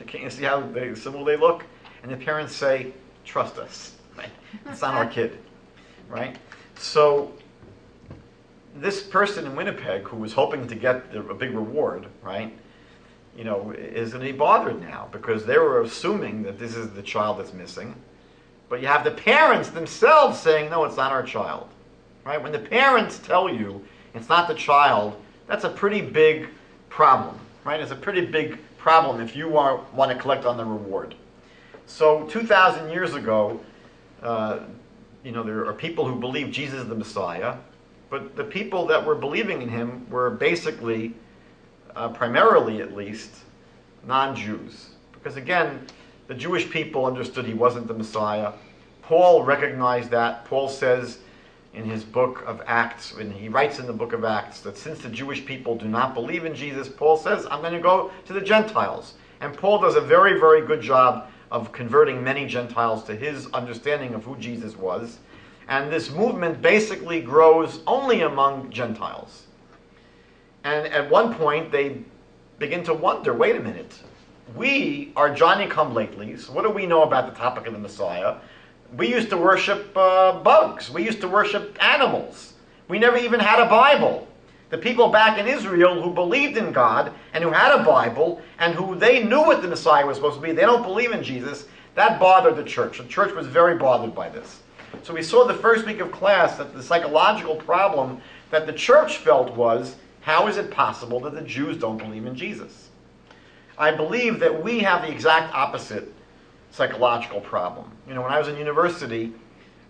can't you see how similar they look? And the parents say, trust us. Right? It's not our kid. Right? So this person in Winnipeg who was hoping to get a big reward, right, is going to be bothered now because they were assuming that this is the child that's missing. But you have the parents themselves saying, no, it's not our child. Right? When the parents tell you it's not the child, that's a pretty big problem. Right? It's a pretty big problem if you want to collect on the reward. So 2,000 years ago, there are people who believe Jesus is the Messiah, but the people that were believing in him were basically, primarily at least, non-Jews. Because again, the Jewish people understood he wasn't the Messiah. Paul recognized that. Paul says in his book of Acts, when he writes in the book of Acts, that since the Jewish people do not believe in Jesus, Paul says, I'm going to go to the Gentiles. And Paul does a very, very good job of converting many Gentiles to his understanding of who Jesus was. And this movement basically grows only among Gentiles. And at one point, they begin to wonder, wait a minute, we are Johnny-come-latelys. What do we know about the topic of the Messiah? We used to worship bugs. We used to worship animals. We never even had a Bible. The people back in Israel who believed in God and who had a Bible and who they knew what the Messiah was supposed to be, they don't believe in Jesus, that bothered the church. The church was very bothered by this. So we saw the first week of class that the psychological problem that the church felt was, how is it possible that the Jews don't believe in Jesus? I believe that we have the exact opposite psychological problem. When I was in university,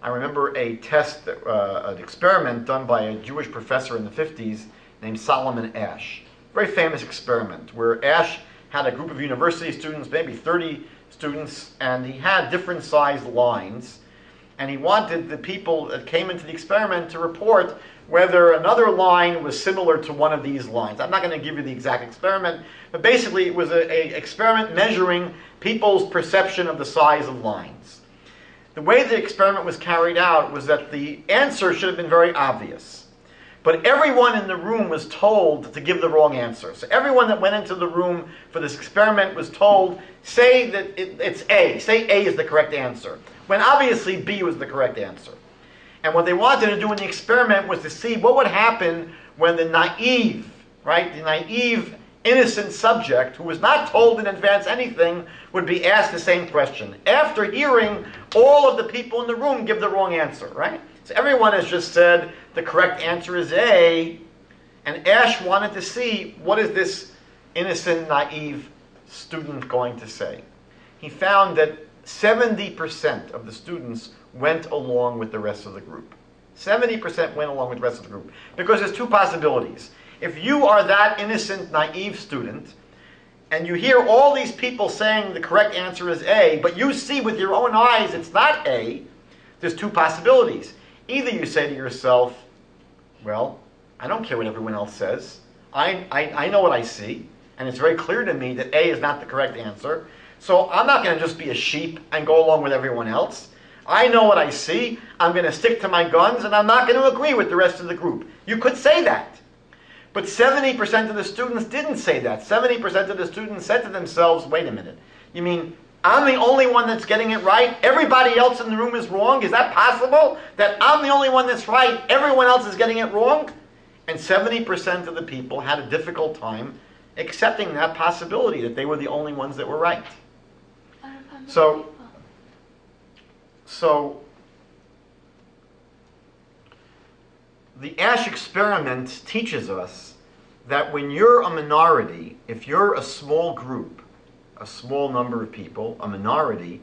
I remember a test, an experiment done by a Jewish professor in the 50s named Solomon Asch. Very famous experiment where Asch had a group of university students, maybe 30 students, and he had different sized lines. And he wanted the people that came into the experiment to report whether another line was similar to one of these lines. I'm not going to give you the exact experiment, but basically it was an experiment measuring people's perception of the size of lines. The way the experiment was carried out was that the answer should have been very obvious. But everyone in the room was told to give the wrong answer. So everyone that went into the room for this experiment was told, say that it's A. Say A is the correct answer, when obviously B was the correct answer. And what they wanted to do in the experiment was to see what would happen when the naive, innocent subject, who was not told in advance anything, would be asked the same question. After hearing all of the people in the room give the wrong answer, right? So everyone has just said the correct answer is A, and Asch wanted to see what is this innocent, naive student going to say. He found that 70% of the students went along with the rest of the group. 70% went along with the rest of the group. Because there's two possibilities. If you are that innocent, naive student, and you hear all these people saying the correct answer is A, but you see with your own eyes it's not A, there's two possibilities. Either you say to yourself, well, I don't care what everyone else says. I know what I see, and it's very clear to me that A is not the correct answer. So I'm not going to just be a sheep and go along with everyone else. I know what I see. I'm going to stick to my guns, and I'm not going to agree with the rest of the group. You could say that. But 70% of the students didn't say that. 70% of the students said to themselves, wait a minute. You mean I'm the only one that's getting it right? Everybody else in the room is wrong? Is that possible? That I'm the only one that's right, everyone else is getting it wrong? And 70% of the people had a difficult time accepting that possibility, that they were the only ones that were right. So the Asch experiment teaches us that when you're a minority, if you're a small group, a small number of people, a minority,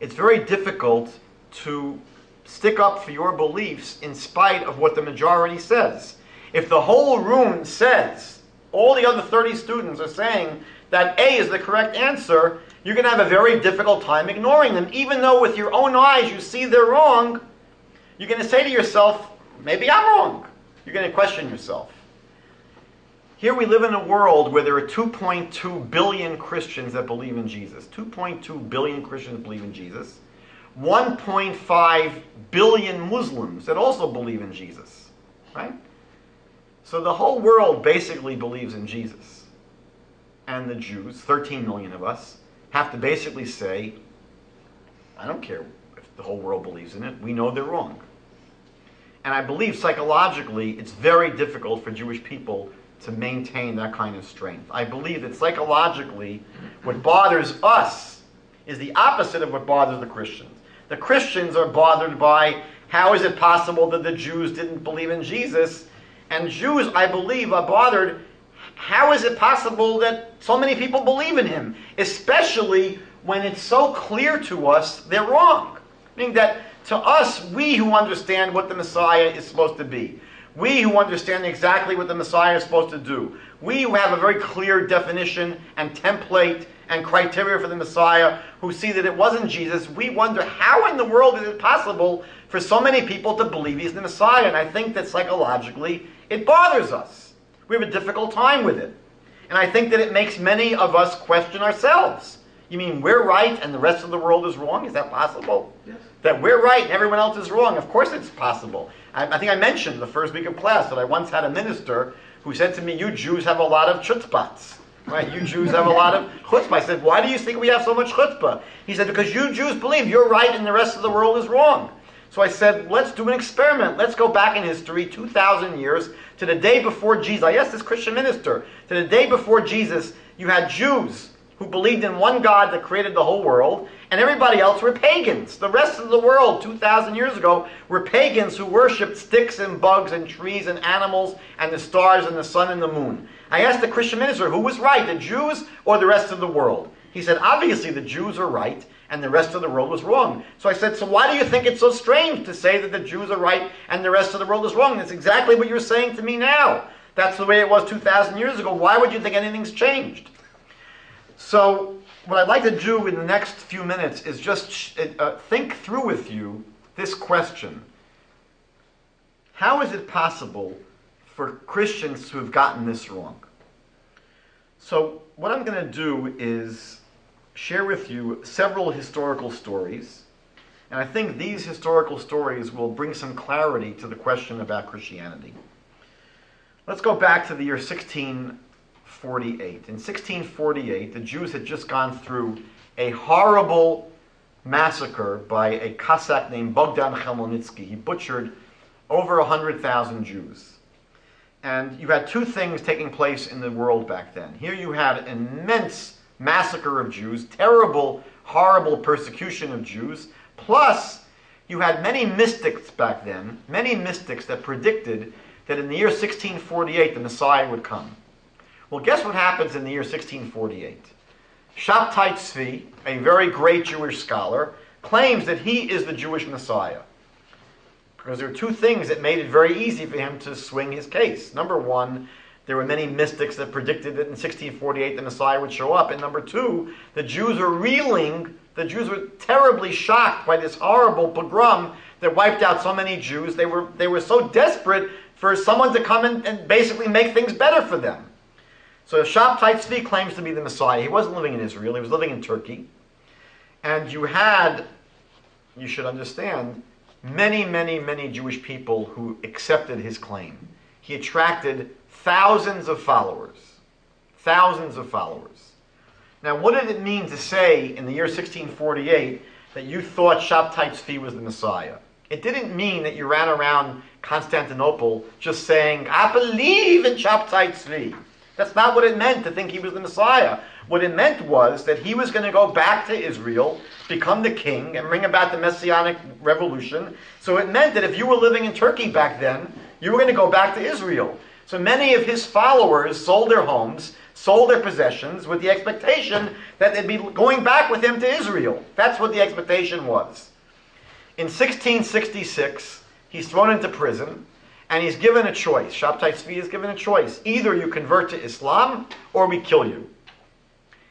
it's very difficult to stick up for your beliefs in spite of what the majority says. If the whole room says, all the other 30 students are saying that A is the correct answer, you're going to have a very difficult time ignoring them. Even though with your own eyes you see they're wrong, you're going to say to yourself, maybe I'm wrong. You're going to question yourself. Here we live in a world where there are 2.2 billion Christians that believe in Jesus. 2.2 billion Christians believe in Jesus. 1.5 billion Muslims that also believe in Jesus. Right? So the whole world basically believes in Jesus. And the Jews, 13 million of us, have to basically say, I don't care if the whole world believes in it. We know they're wrong. And I believe psychologically it's very difficult for Jewish people to maintain that kind of strength. I believe that psychologically what bothers us is the opposite of what bothers the Christians. The Christians are bothered by how is it possible that the Jews didn't believe in Jesus, and Jews, I believe, are bothered how is it possible that so many people believe in him, especially when it's so clear to us they're wrong. Meaning that to us, we who understand what the Messiah is supposed to be, we who understand exactly what the Messiah is supposed to do, we who have a very clear definition and template and criteria for the Messiah, who see that it wasn't Jesus, we wonder how in the world is it possible for so many people to believe he's the Messiah? And I think that psychologically it bothers us. We have a difficult time with it. And I think that it makes many of us question ourselves. You mean we're right and the rest of the world is wrong? Is that possible? Yes. That we're right and everyone else is wrong? Of course it's possible. I think I mentioned the first week of class that I once had a minister who said to me, you Jews have a lot of chutzpahs. Right? You Jews have a lot of chutzpah. I said, why do you think we have so much chutzpah? He said, because you Jews believe you're right and the rest of the world is wrong. So I said, let's do an experiment. Let's go back in history 2,000 years to the day before Jesus. I asked this Christian minister, to the day before Jesus, you had Jews who believed in one God that created the whole world, and everybody else were pagans. The rest of the world 2,000 years ago were pagans who worshipped sticks and bugs and trees and animals and the stars and the sun and the moon. I asked the Christian minister, who was right, the Jews or the rest of the world? He said, obviously the Jews are right and the rest of the world was wrong. So I said, so why do you think it's so strange to say that the Jews are right and the rest of the world is wrong? That's exactly what you're saying to me now. That's the way it was 2,000 years ago. Why would you think anything's changed? So what I'd like to do in the next few minutes is just think through with you this question. How is it possible for Christians to have gotten this wrong? So what I'm going to do is share with you several historical stories, and I think these historical stories will bring some clarity to the question about Christianity. Let's go back to the year 1648. In 1648, the Jews had just gone through a horrible massacre by a Cossack named Bogdan Khmelnytsky. He butchered over 100,000 Jews. And you had two things taking place in the world back then. Here you had an immense massacre of Jews, terrible, horrible persecution of Jews, plus you had many mystics back then, many mystics that predicted that in the year 1648 the Messiah would come. Well, guess what happens in the year 1648? Shabtai Tzvi, a very great Jewish scholar, claims that he is the Jewish Messiah. Because there are two things that made it very easy for him to swing his case. Number one, there were many mystics that predicted that in 1648 the Messiah would show up. And number two, the Jews were reeling, the Jews were terribly shocked by this horrible pogrom that wiped out so many Jews. They were so desperate for someone to come and basically make things better for them. So Shabtai Tzvi claims to be the Messiah. He wasn't living in Israel, he was living in Turkey. And you should understand, many Jewish people who accepted his claim. He attracted thousands of followers. Thousands of followers. Now, what did it mean to say in the year 1648 that you thought Shabtai Tzvi was the Messiah? It didn't mean that you ran around Constantinople just saying, I believe in Shabtai Tzvi. That's not what it meant to think he was the Messiah. What it meant was that he was going to go back to Israel, become the king, and bring about the Messianic revolution. So it meant that if you were living in Turkey back then, you were going to go back to Israel. So many of his followers sold their homes, sold their possessions, with the expectation that they'd be going back with him to Israel. That's what the expectation was. In 1666, he's thrown into prison, and he's given a choice. Shabtai Tzvi is given a choice. Either you convert to Islam, or we kill you.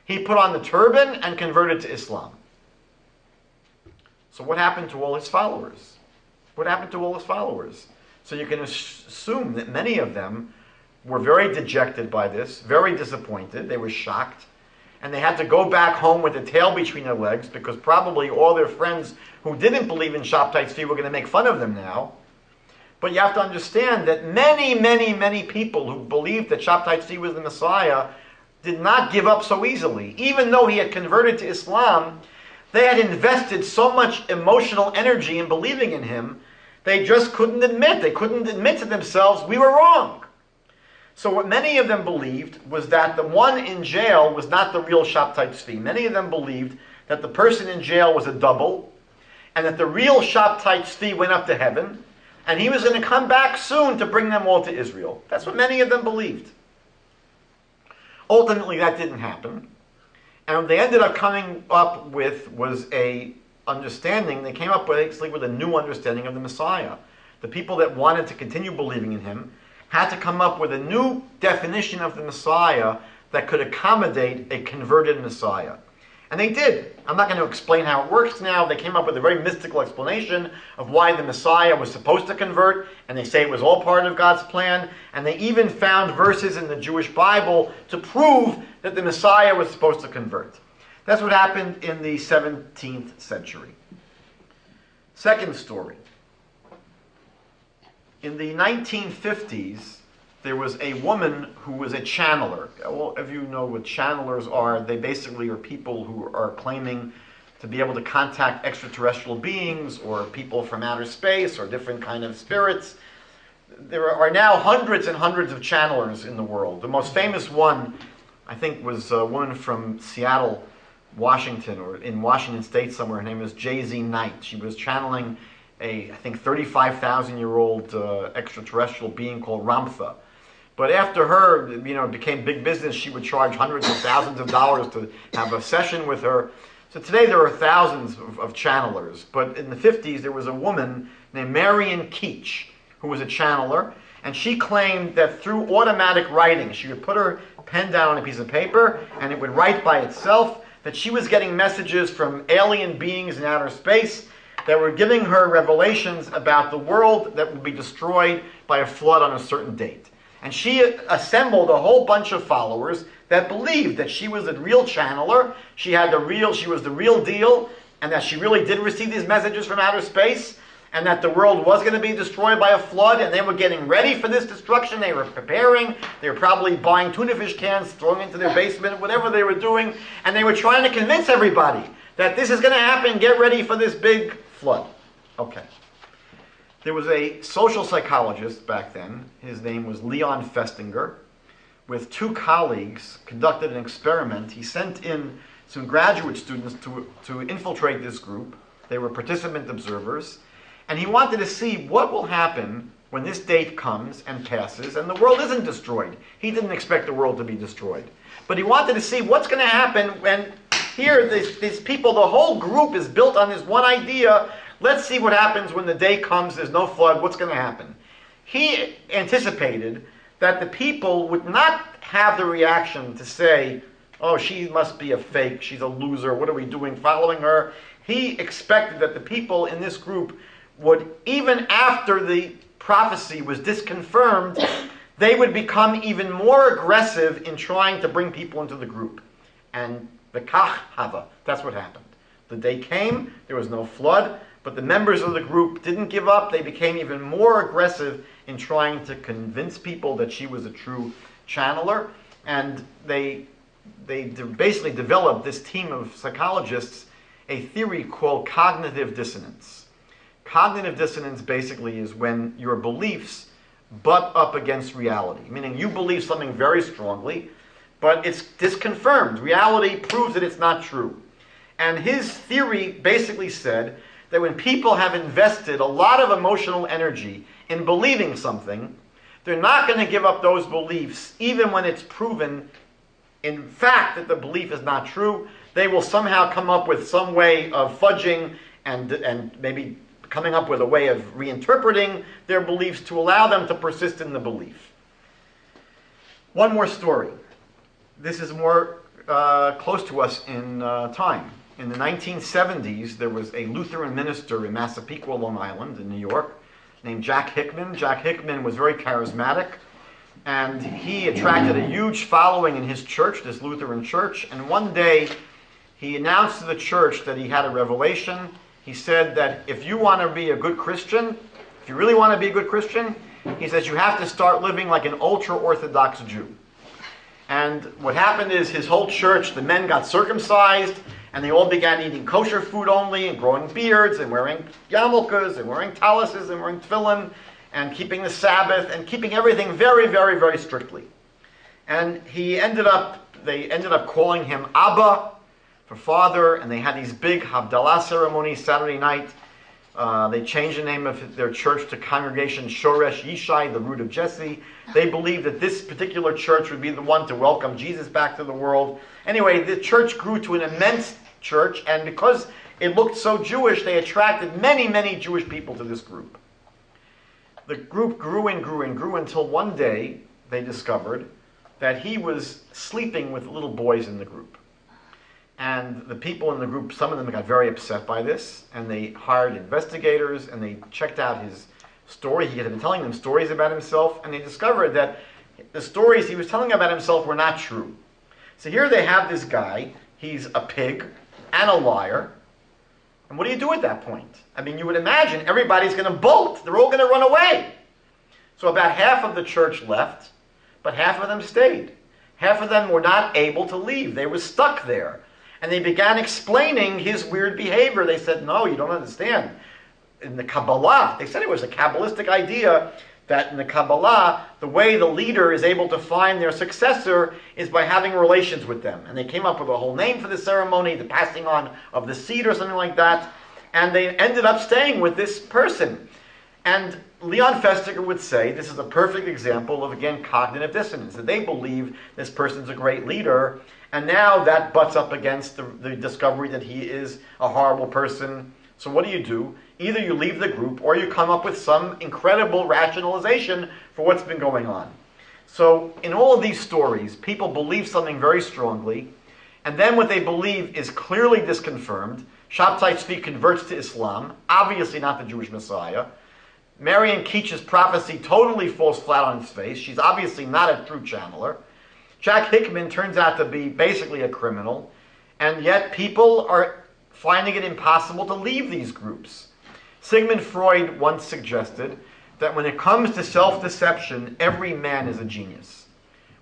He put on the turban and converted to Islam. So what happened to all his followers? What happened to all his followers? So you can assume that many of them were very dejected by this, very disappointed. They were shocked. And they had to go back home with a tail between their legs, because probably all their friends who didn't believe in Shabtai Tzvi were going to make fun of them now. But you have to understand that many, many, many people who believed that Shabtai Tzvi was the Messiah did not give up so easily. Even though he had converted to Islam, they had invested so much emotional energy in believing in him, they just couldn't admit. They couldn't admit to themselves, we were wrong. So what many of them believed was that the one in jail was not the real Shabtai Tzvi. Many of them believed that the person in jail was a double, and that the real Shabtai Tzvi went up to heaven, and he was going to come back soon to bring them all to Israel. That's what many of them believed. Ultimately, that didn't happen. And what they ended up coming up with was a understanding. They came up basically with a new understanding of the Messiah. The people that wanted to continue believing in him had to come up with a new definition of the Messiah that could accommodate a converted Messiah. And they did. I'm not going to explain how it works now. They came up with a very mystical explanation of why the Messiah was supposed to convert, and they say it was all part of God's plan, and they even found verses in the Jewish Bible to prove that the Messiah was supposed to convert. That's what happened in the 17th century. Second story. In the 1950s, there was a woman who was a channeler. All of you know what channelers are. They basically are people who are claiming to be able to contact extraterrestrial beings or people from outer space or different kind of spirits. There are now hundreds and hundreds of channelers in the world. The most famous one, I think, was a woman from Seattle, Washington, or in Washington State somewhere. Her name is J.Z. Knight. She was channeling a, I think, 35,000-year-old extraterrestrial being called Ramtha. But after her, it became big business. She would charge hundreds of thousands of dollars to have a session with her. So today there are thousands of channelers. But in the 50s, there was a woman named Marion Keach who was a channeler. And she claimed that through automatic writing, she would put her pen down on a piece of paper and it would write by itself, that she was getting messages from alien beings in outer space that were giving her revelations about the world that would be destroyed by a flood on a certain date. And she assembled a whole bunch of followers that believed that she was a real channeler, she was the real deal, and that she really did receive these messages from outer space, and that the world was going to be destroyed by a flood, and they were getting ready for this destruction. They were preparing. They were probably buying tuna fish cans, throwing into their basement, whatever they were doing, and they were trying to convince everybody that this is going to happen. Get ready for this big flood. Okay. There was a social psychologist back then. His name was Leon Festinger. With two colleagues, conducted an experiment. He sent in some graduate students to infiltrate this group. They were participant observers. And he wanted to see what will happen when this date comes and passes and the world isn't destroyed. He didn't expect the world to be destroyed. But he wanted to see what's going to happen when here, these people, the whole group is built on this one idea. Let's see what happens when the day comes, there's no flood, what's going to happen? He anticipated that the people would not have the reaction to say, oh, she must be a fake, she's a loser, what are we doing following her? He expected that the people in this group would, even after the prophecy was disconfirmed, they would become even more aggressive in trying to bring people into the group. And the kach hava, that's what happened. The day came, there was no flood, but the members of the group didn't give up. They became even more aggressive in trying to convince people that she was a true channeler. And they basically developed, this team of psychologists, a theory called cognitive dissonance. Cognitive dissonance basically is when your beliefs butt up against reality, meaning you believe something very strongly, but it's disconfirmed. Reality proves that it's not true. And his theory basically said that when people have invested a lot of emotional energy in believing something, they're not going to give up those beliefs even when it's proven, in fact, that the belief is not true. They will somehow come up with some way of fudging and maybe coming up with a way of reinterpreting their beliefs to allow them to persist in the belief. One more story. This is more close to us in time. In the 1970s, there was a Lutheran minister in Massapequa, Long Island, in New York, named Jack Hickman. Jack Hickman was very charismatic, and he attracted a huge following in his church, this Lutheran church. And one day, he announced to the church that he had a revelation. He said that if you want to be a good Christian, if you really want to be a good Christian, he says you have to start living like an ultra-Orthodox Jew. And what happened is his whole church, the men got circumcised, and they all began eating kosher food only, and growing beards, and wearing yarmulkes, and wearing talises, and wearing tefillin, and keeping the Sabbath, and keeping everything very, very, very strictly. And they ended up calling him Abba, for father, and they had these big Havdalah ceremonies Saturday night. They changed the name of their church to Congregation Shoresh Yishai, the root of Jesse. They believed that this particular church would be the one to welcome Jesus back to the world. Anyway, the church grew to an immense church, and because it looked so Jewish, they attracted many, many Jewish people to this group. The group grew and grew and grew until one day they discovered that he was sleeping with little boys in the group. And the people in the group, some of them got very upset by this, and they hired investigators, and they checked out his story. He had been telling them stories about himself, and they discovered that the stories he was telling about himself were not true. So here they have this guy, he's a pig and a liar, and what do you do at that point? I mean, you would imagine everybody's going to bolt. They're all going to run away. So about half of the church left, but half of them stayed. Half of them were not able to leave. They were stuck there. And they began explaining his weird behavior. They said, no, you don't understand. In the Kabbalah, they said it was a Kabbalistic idea that in the Kabbalah, the way the leader is able to find their successor is by having relations with them. And they came up with a whole name for the ceremony, the passing on of the seed or something like that. And they ended up staying with this person. And Leon Festinger would say this is a perfect example of, again, cognitive dissonance. That they believe this person's a great leader, and now that butts up against the discovery that he is a horrible person. So what do? Either you leave the group, or you come up with some incredible rationalization for what's been going on. So in all of these stories, people believe something very strongly, and then what they believe is clearly disconfirmed. Shabtai Tzvi converts to Islam, obviously not the Jewish Messiah. Marian Keech's prophecy totally falls flat on its face. She's obviously not a true channeler. Jack Hickman turns out to be basically a criminal, and yet people are finding it impossible to leave these groups. Sigmund Freud once suggested that when it comes to self-deception, every man is a genius.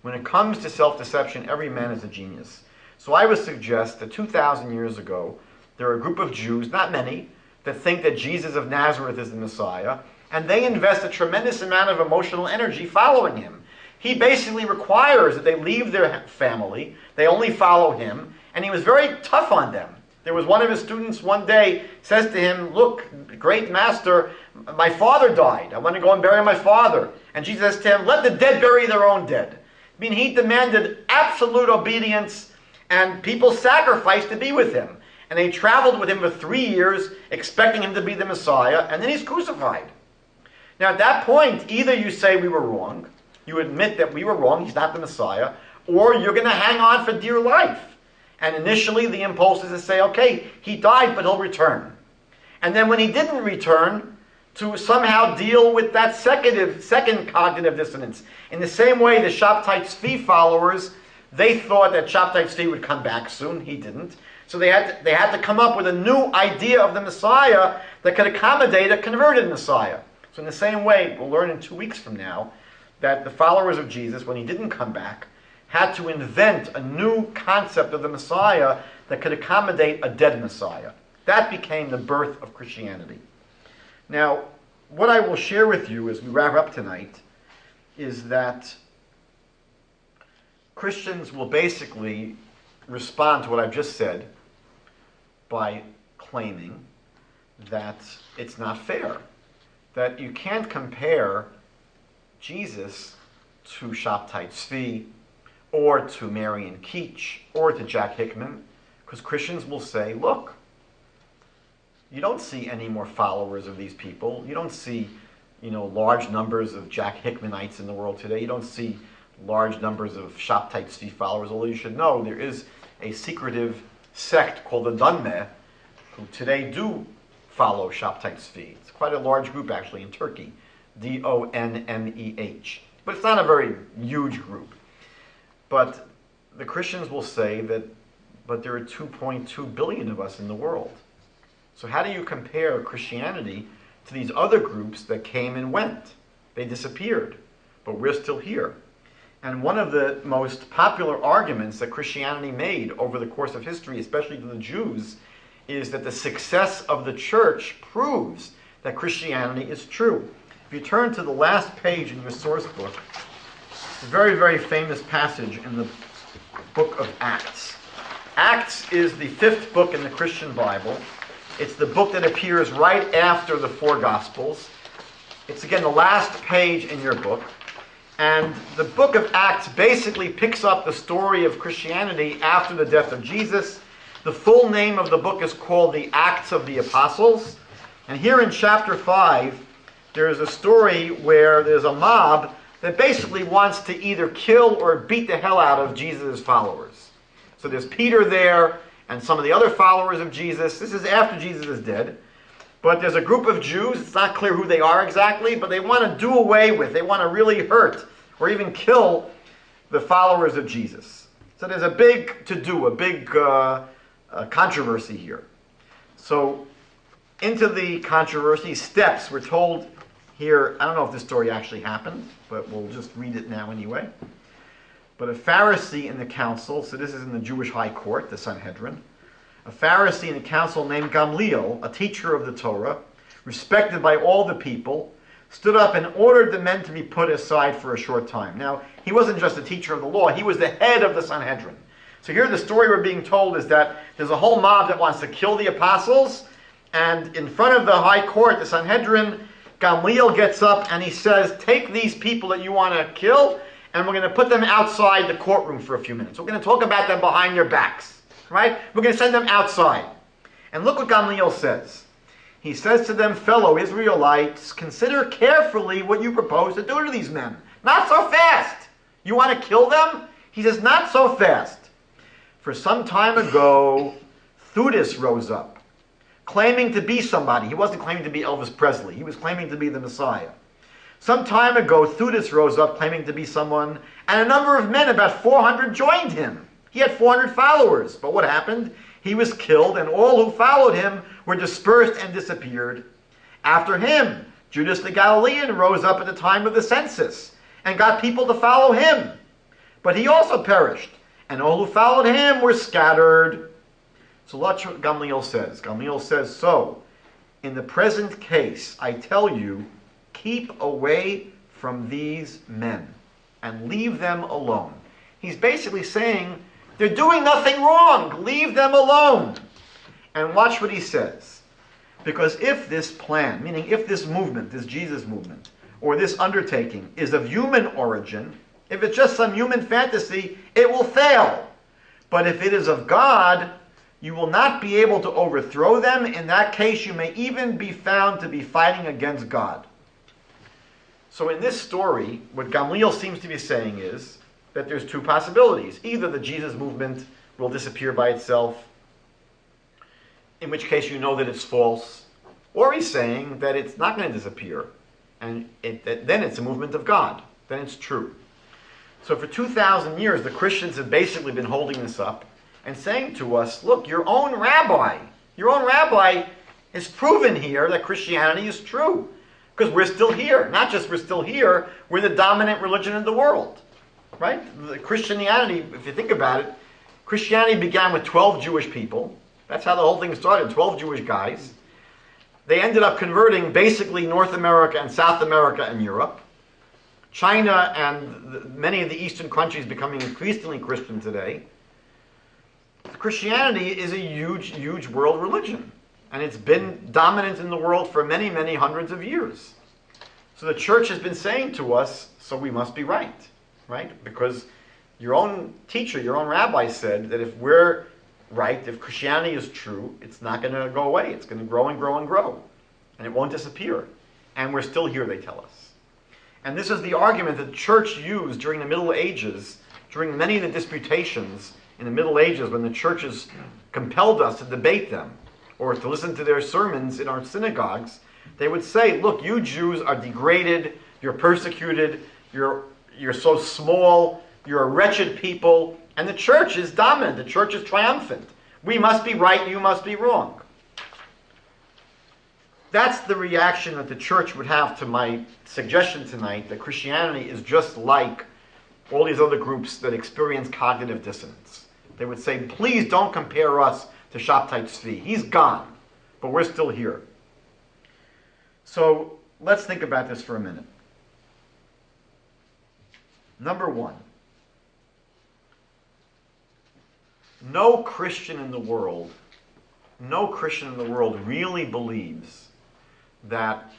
When it comes to self-deception, every man is a genius. So I would suggest that 2,000 years ago, there are a group of Jews, not many, that think that Jesus of Nazareth is the Messiah, and they invest a tremendous amount of emotional energy following him. He basically requires that they leave their family, they only follow him, and he was very tough on them. There was one of his students one day says to him, look, great master, my father died. I want to go and bury my father. And Jesus says to him, let the dead bury their own dead. I mean, he demanded absolute obedience, and people sacrificed to be with him. And they traveled with him for 3 years, expecting him to be the Messiah, and then he's crucified. Now at that point, either you say we were wrong, you admit that we were wrong, he's not the Messiah, or you're going to hang on for dear life. And initially the impulse is to say, okay, he died, but he'll return. And then when he didn't return, to somehow deal with that second cognitive dissonance. In the same way, the Shabtai Tzvi followers, they thought that Shabtai Tzvi would come back soon. He didn't. So they had to come up with a new idea of the Messiah that could accommodate a converted Messiah. So in the same way, we'll learn in 2 weeks from now that the followers of Jesus, when he didn't come back, had to invent a new concept of the Messiah that could accommodate a dead Messiah. That became the birth of Christianity. Now, what I will share with you as we wrap up tonight is that Christians will basically respond to what I've just said by claiming that it's not fair, that you can't compare Jesus to Shabtai Tzvi, or to Marion Keach, or to Jack Hickman, because Christians will say, look, you don't see any more followers of these people. You don't see, large numbers of Jack Hickmanites in the world today. You don't see large numbers of Shabtai Tzvi followers, although you should know there is a secretive sect called the Dunmeh, who today do follow Shabtai Tzvi. It's quite a large group, actually, in Turkey, Donmeh. But it's not a very huge group. But the Christians will say but there are 2.2 billion of us in the world. So how do you compare Christianity to these other groups that came and went? They disappeared, but we're still here. And one of the most popular arguments that Christianity made over the course of history, especially to the Jews, is that the success of the church proves that Christianity is true. If you turn to the last page in your source book, a very, very famous passage in the book of Acts. Acts is the 5th book in the Christian Bible. It's the book that appears right after the 4 Gospels. It's, again, the last page in your book. And the book of Acts basically picks up the story of Christianity after the death of Jesus. The full name of the book is called the Acts of the Apostles. And here in chapter 5, there is a story where there's a mob that basically wants to either kill or beat the hell out of Jesus' followers. So there's Peter there and some of the other followers of Jesus. This is after Jesus is dead. But there's a group of Jews, it's not clear who they are exactly, but they want to do away with, they want to really hurt or even kill the followers of Jesus. So there's a big to-do, a big controversy here. So into the controversy steps, we're told here, I don't know if this story actually happened, but we'll just read it now anyway. But a Pharisee in the council, so this is in the Jewish high court, the Sanhedrin, a Pharisee in the council named Gamliel, a teacher of the Torah, respected by all the people, stood up and ordered the men to be put aside for a short time. Now, he wasn't just a teacher of the law, he was the head of the Sanhedrin. So here the story we're being told is that there's a whole mob that wants to kill the apostles, and in front of the high court, the Sanhedrin, Gamliel gets up and he says, take these people that you want to kill, and we're going to put them outside the courtroom for a few minutes. We're going to talk about them behind your backs. Right? We're going to send them outside. And look what Gamliel says. He says to them, fellow Israelites, consider carefully what you propose to do to these men. Not so fast. You want to kill them? He says, not so fast. For some time ago, Theudas rose up, claiming to be somebody. He wasn't claiming to be Elvis Presley. He was claiming to be the Messiah. Some time ago, Theudas rose up, claiming to be someone, and a number of men, about 400, joined him. He had 400 followers, but what happened? He was killed, and all who followed him were dispersed and disappeared. After him, Judas the Galilean rose up at the time of the census and got people to follow him. But he also perished, and all who followed him were scattered. So watch what Gamliel says. Gamliel says, so, in the present case, I tell you, keep away from these men and leave them alone. He's basically saying, they're doing nothing wrong. Leave them alone. And watch what he says. Because if this plan, meaning if this movement, this Jesus movement, or this undertaking is of human origin, if it's just some human fantasy, it will fail. But if it is of God, you will not be able to overthrow them. In that case, you may even be found to be fighting against God. So in this story, what Gamliel seems to be saying is that there's 2 possibilities. Either the Jesus movement will disappear by itself, in which case you know that it's false, or he's saying that it's not going to disappear, and then it's a movement of God. Then it's true. So for 2,000 years, the Christians have basically been holding this up and saying to us, look, your own rabbi has proven here that Christianity is true. Because we're still here. Not just we're still here, we're the dominant religion in the world. Right? Christianity, if you think about it, Christianity began with 12 Jewish people. That's how the whole thing started, 12 Jewish guys. They ended up converting basically North America and South America and Europe. China and many of the Eastern countries becoming increasingly Christian today. Christianity is a huge, huge world religion. And it's been dominant in the world for many, many hundreds of years. So the church has been saying to us, so we must be right? Because your own teacher, your own rabbi said that if we're right, if Christianity is true, it's not going to go away. It's going to grow and grow and grow. And it won't disappear. And we're still here, they tell us. And this is the argument that the church used during the Middle Ages, during many of the disputations in the Middle Ages when the churches compelled us to debate them or to listen to their sermons in our synagogues. They would say, look, you Jews are degraded, you're persecuted, you're so small, you're a wretched people, and the church is dominant, the church is triumphant. We must be right, you must be wrong. That's the reaction that the church would have to my suggestion tonight, that Christianity is just like all these other groups that experience cognitive dissonance. They would say, please don't compare us to Shabtai Tzvi. He's gone, but we're still here. So let's think about this for a minute. Number one, no Christian in the world really believes that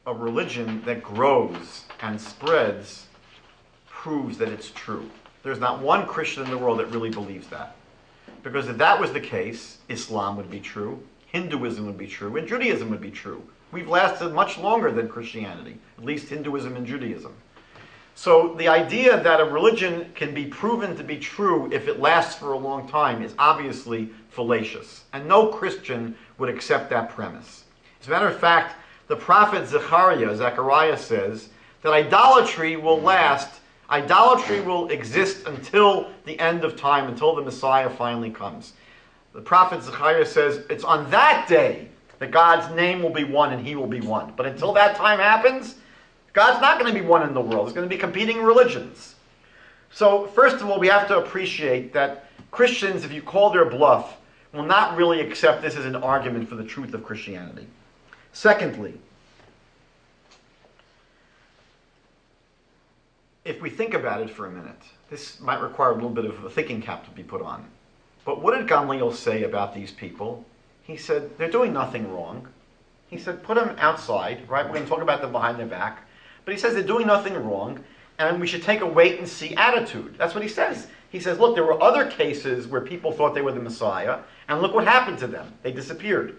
a religion that grows and spreads proves that it's true. There's not one Christian in the world that really believes that. Because if that was the case, Islam would be true, Hinduism would be true, and Judaism would be true. We've lasted much longer than Christianity, at least Hinduism and Judaism. So the idea that a religion can be proven to be true if it lasts for a long time is obviously fallacious. And no Christian would accept that premise. As a matter of fact, the prophet Zechariah says that idolatry will last, idolatry will exist until the end of time, until the Messiah finally comes. The prophet Zechariah says it's on that day that God's name will be one and he will be one. But until that time happens, God's not going to be one in the world. There's going to be competing religions. So, first of all, we have to appreciate that Christians, if you call their bluff, will not really accept this as an argument for the truth of Christianity. Secondly, if we think about it for a minute, this might require a little bit of a thinking cap to be put on. But what did Gamliel say about these people? He said, they're doing nothing wrong. He said, put them outside, right? We're going to talk about them behind their back. But he says they're doing nothing wrong, and we should take a wait-and-see attitude. That's what he says. He says, look, there were other cases where people thought they were the Messiah, and look what happened to them. They disappeared.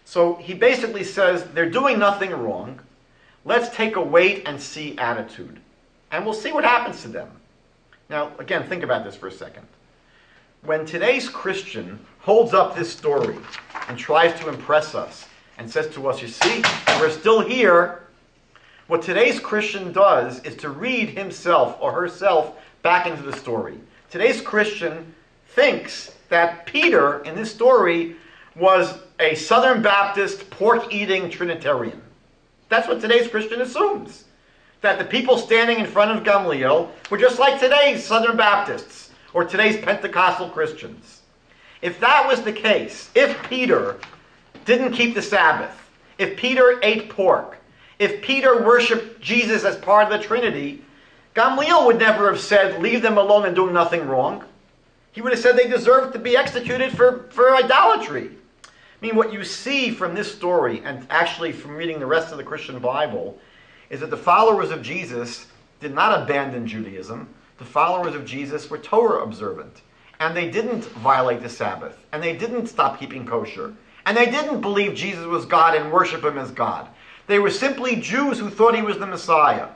So he basically says, they're doing nothing wrong. Let's take a wait-and-see attitude, and we'll see what happens to them. Now, again, think about this for a second. When today's Christian holds up this story and tries to impress us and says to us, you see, we're still here, what today's Christian does is to read himself or herself back into the story. Today's Christian thinks that Peter, in this story, was a Southern Baptist, pork-eating Trinitarian. That's what today's Christian assumes. That the people standing in front of Gamliel were just like today's Southern Baptists or today's Pentecostal Christians. If that was the case, if Peter didn't keep the Sabbath, if Peter ate pork, if Peter worshipped Jesus as part of the Trinity, Gamliel would never have said, leave them alone and doing nothing wrong. He would have said they deserve to be executed for idolatry. I mean, what you see from this story, and actually from reading the rest of the Christian Bible, is that the followers of Jesus did not abandon Judaism. The followers of Jesus were Torah observant. And they didn't violate the Sabbath. And they didn't stop keeping kosher. And they didn't believe Jesus was God and worship him as God. They were simply Jews who thought he was the Messiah.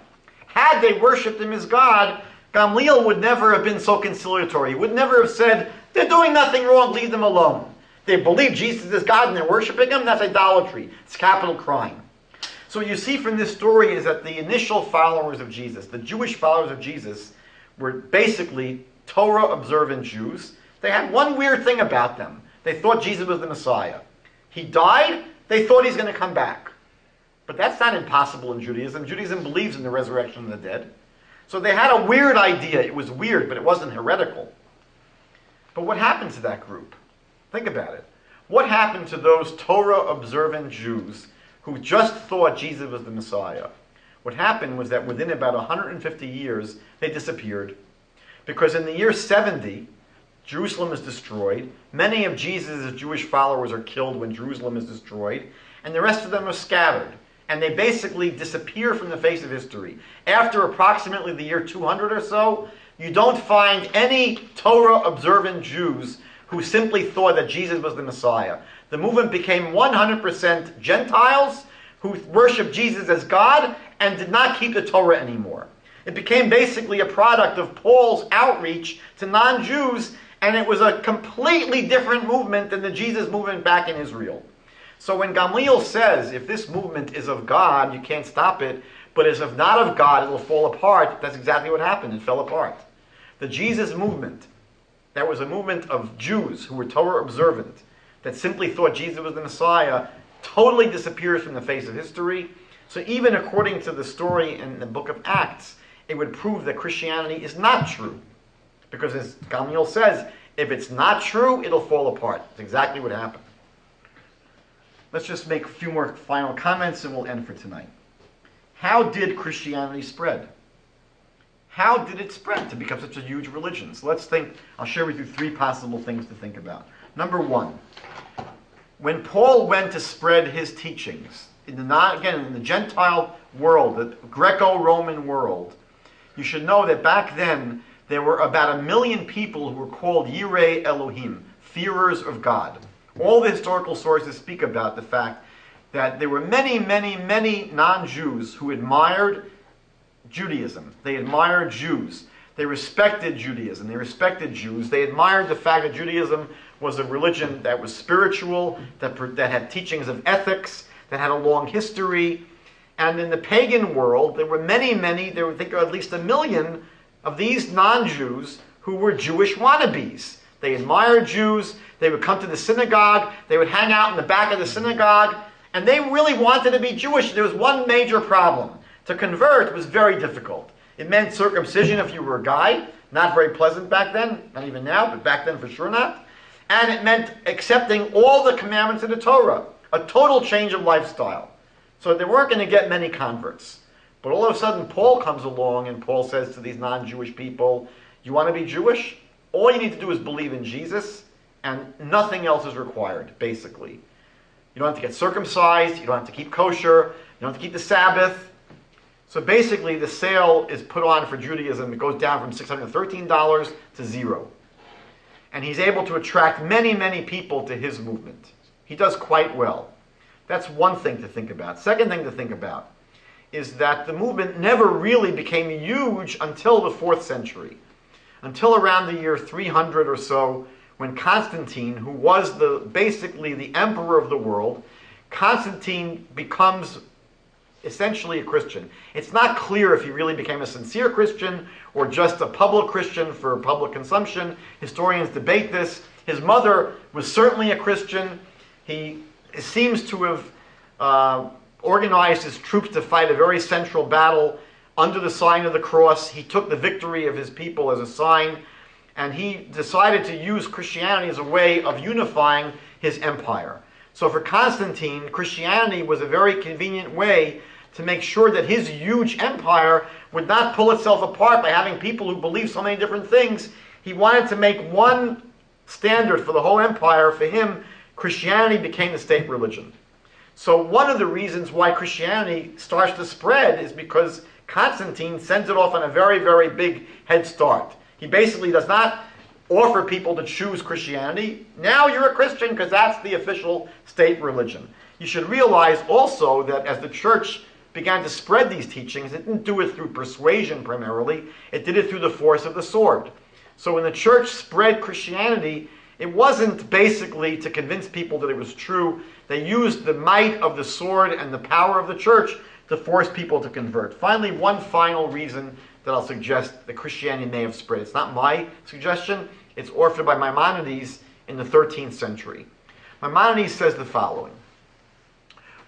Had they worshipped him as God, Gamliel would never have been so conciliatory. He would never have said, they're doing nothing wrong, leave them alone. They believe Jesus is God and they're worshiping him, that's idolatry. It's capital crime. So what you see from this story is that the initial followers of Jesus, the Jewish followers of Jesus, were basically Torah-observant Jews. They had one weird thing about them. They thought Jesus was the Messiah. He died, they thought he's going to come back. But that's not impossible in Judaism. Judaism believes in the resurrection of the dead. So they had a weird idea. It was weird, but it wasn't heretical. But what happened to that group? Think about it. What happened to those Torah-observant Jews who just thought Jesus was the Messiah? What happened was that within about 150 years, they disappeared. Because in the year 70, Jerusalem is destroyed. Many of Jesus' Jewish followers are killed when Jerusalem is destroyed. And the rest of them are scattered. and they basically disappear from the face of history. After approximately the year 200 or so, you don't find any Torah-observant Jews who simply thought that Jesus was the Messiah. The movement became 100% Gentiles who worshiped Jesus as God and did not keep the Torah anymore. It became basically a product of Paul's outreach to non-Jews, and it was a completely different movement than the Jesus movement back in Israel. So when Gamliel says, if this movement is of God, you can't stop it, but is if not of God, it will fall apart, that's exactly what happened. It fell apart. The Jesus movement, that was a movement of Jews who were Torah observant, that simply thought Jesus was the Messiah, totally disappears from the face of history. So even according to the story in the book of Acts, it would prove that Christianity is not true. Because as Gamliel says, if it's not true, it'll fall apart. That's exactly what happened. Let's just make a few more final comments and we'll end for tonight. How did Christianity spread? How did it spread to become such a huge religion? So let's think, I'll share with you three possible things to think about. Number one, when Paul went to spread his teachings, in the Gentile world, the Greco-Roman world, you should know that back then there were about 1 million people who were called Yirei Elohim, fearers of God. All the historical sources speak about the fact that there were many, many, many non-Jews who admired Judaism. They admired Jews. They respected Judaism. They respected Jews. They admired the fact that Judaism was a religion that was spiritual, that had teachings of ethics, that had a long history. And in the pagan world, there were many, there were, I think, at least 1 million of these non-Jews who were Jewish wannabes. They admired Jews. They would come to the synagogue. They would hang out in the back of the synagogue. And they really wanted to be Jewish. There was one major problem. To convert was very difficult. It meant circumcision if you were a guy. Not very pleasant back then. Not even now, but back then for sure not. And it meant accepting all the commandments of the Torah. A total change of lifestyle. So they weren't going to get many converts. But all of a sudden Paul comes along and Paul says to these non-Jewish people, you want to be Jewish? All you need to do is believe in Jesus and nothing else is required, basically. You don't have to get circumcised, you don't have to keep kosher, you don't have to keep the Sabbath. So basically the sale is put on for Judaism. It goes down from $613 to $0. And he's able to attract many, many people to his movement. He does quite well. That's one thing to think about. Second thing to think about is that the movement never really became huge until the 4th century. Until around the year 300 or so, when Constantine, who was basically the emperor of the world, Constantine becomes essentially a Christian. It's not clear if he really became a sincere Christian or just a public Christian for public consumption. Historians debate this. His mother was certainly a Christian. He seems to have organized his troops to fight a very central battle under the sign of the cross. He took the victory of his people as a sign, and he decided to use Christianity as a way of unifying his empire. So for Constantine, Christianity was a very convenient way to make sure that his huge empire would not pull itself apart by having people who believe so many different things. He wanted to make one standard for the whole empire. For him, Christianity became the state religion. So one of the reasons why Christianity starts to spread is because Constantine sends it off on a very, very big head start. He basically does not offer people to choose Christianity. Now you're a Christian because that's the official state religion. You should realize also that as the church began to spread these teachings, it didn't do it through persuasion primarily. It did it through the force of the sword. So when the church spread Christianity, it wasn't basically to convince people that it was true. They used the might of the sword and the power of the church to force people to convert. Finally, one final reason that I'll suggest that Christianity may have spread. It's not my suggestion. It's offered by Maimonides in the 13th century. Maimonides says the following.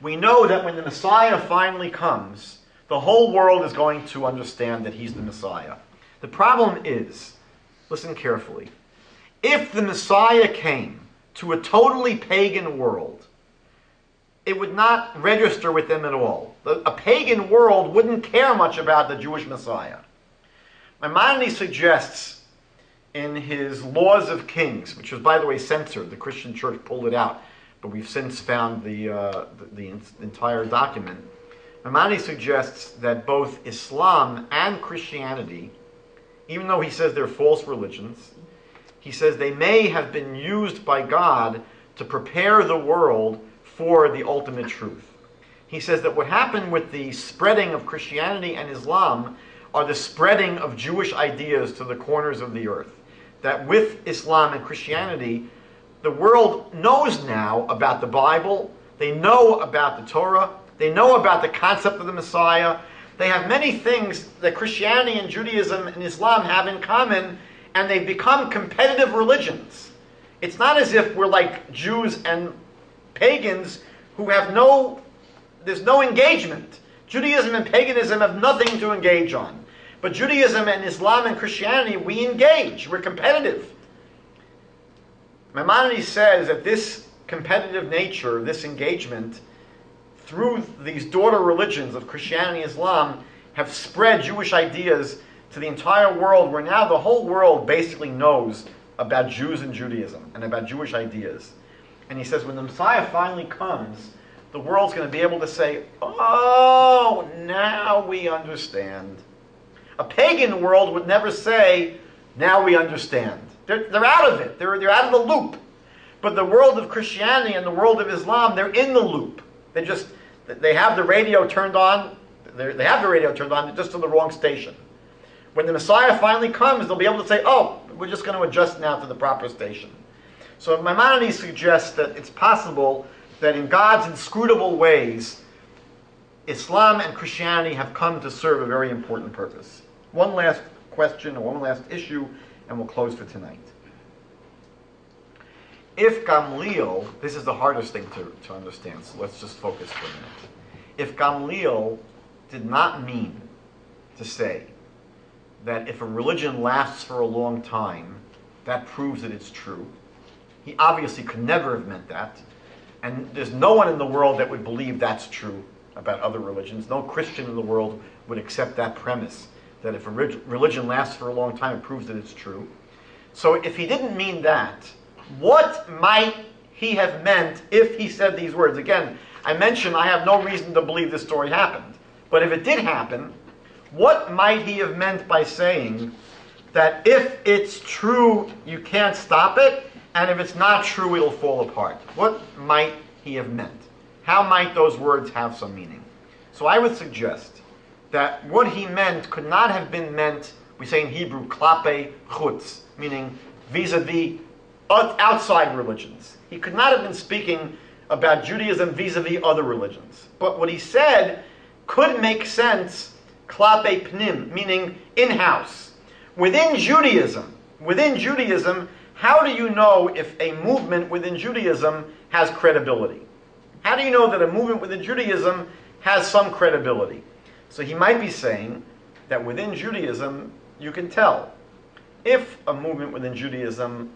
We know that when the Messiah finally comes, the whole world is going to understand that he's the Messiah. The problem is, listen carefully, if the Messiah came to a totally pagan world, it would not register with them at all. A pagan world wouldn't care much about the Jewish Messiah. Maimonides suggests in his Laws of Kings, which was, by the way, censored, the Christian church pulled it out, but we've since found the entire document. Maimonides suggests that both Islam and Christianity, even though he says they're false religions, he says they may have been used by God to prepare the world for the ultimate truth. He says that what happened with the spreading of Christianity and Islam are the spreading of Jewish ideas to the corners of the earth. That with Islam and Christianity, the world knows now about the Bible, they know about the Torah, they know about the concept of the Messiah. They have many things that Christianity and Judaism and Islam have in common, and they've become competitive religions. It's not as if we're like Jews and pagans who have there's no engagement. Judaism and paganism have nothing to engage on. But Judaism and Islam and Christianity, we engage. We're competitive. Maimonides says that this competitive nature, this engagement, through these daughter religions of Christianity and Islam, have spread Jewish ideas to the entire world, where now the whole world basically knows about Jews and Judaism and about Jewish ideas. And he says when the Messiah finally comes, the world's going to be able to say, oh, now we understand. A pagan world would never say, now we understand. They're out of it. They're out of the loop. But the world of Christianity and the world of Islam, they're in the loop. They have the radio turned on. They have the radio turned on just to the wrong station. When the Messiah finally comes, they'll be able to say, oh, we're just going to adjust now to the proper station. So Maimonides suggests that it's possible that in God's inscrutable ways, Islam and Christianity have come to serve a very important purpose. One last question, or one last issue, and we'll close for tonight. If Gamliel, this is the hardest thing to understand, so let's just focus for a minute. If Gamliel did not mean to say that if a religion lasts for a long time, that proves that it's true, he obviously could never have meant that. And there's no one in the world that would believe that's true about other religions. No Christian in the world would accept that premise, that if a religion lasts for a long time, it proves that it's true. So if he didn't mean that, what might he have meant if he said these words? Again, I mentioned I have no reason to believe this story happened. But if it did happen, what might he have meant by saying that if it's true, you can't stop it, and if it's not true, it'll fall apart? What might he have meant? How might those words have some meaning? So I would suggest that what he meant could not have been meant, we say in Hebrew, klape chutz, meaning vis-a-vis outside religions. He could not have been speaking about Judaism vis-a-vis other religions. But what he said could make sense klape pnim, meaning in-house. Within Judaism, how do you know if a movement within Judaism has credibility? How do you know that a movement within Judaism has some credibility? So he might be saying that within Judaism, you can tell. If a movement within Judaism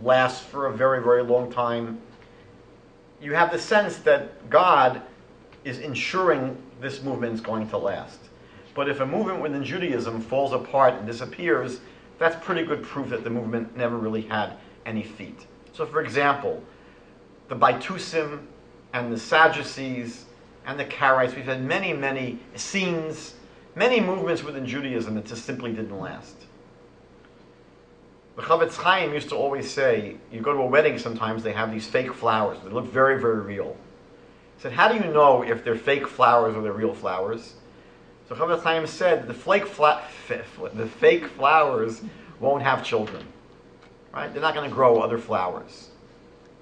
lasts for a very, very long time, you have the sense that God is ensuring this movement is going to last. But if a movement within Judaism falls apart and disappears, that's pretty good proof that the movement never really had any feet. So for example, the Baitusim and the Sadducees and the Karaites, we've had many, many scenes, many movements within Judaism that just simply didn't last. The Chavetz Chaim used to always say, you go to a wedding sometimes, they have these fake flowers. They look very, very real. He said, how do you know if they're fake flowers or they're real flowers? So Chavetz Chaim said, the fake flowers won't have children. Right? They're not going to grow other flowers.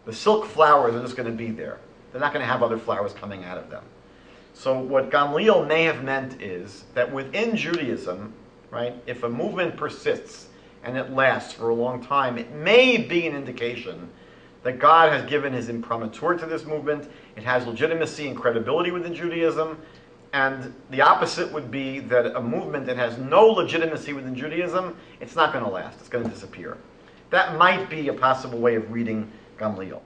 The silk flowers are just going to be there. They're not going to have other flowers coming out of them. So what Gamliel may have meant is that within Judaism, right, if a movement persists and it lasts for a long time, it may be an indication that God has given his imprimatur to this movement. It has legitimacy and credibility within Judaism. And the opposite would be that a movement that has no legitimacy within Judaism, it's not going to last. It's going to disappear. That might be a possible way of reading Gamliel.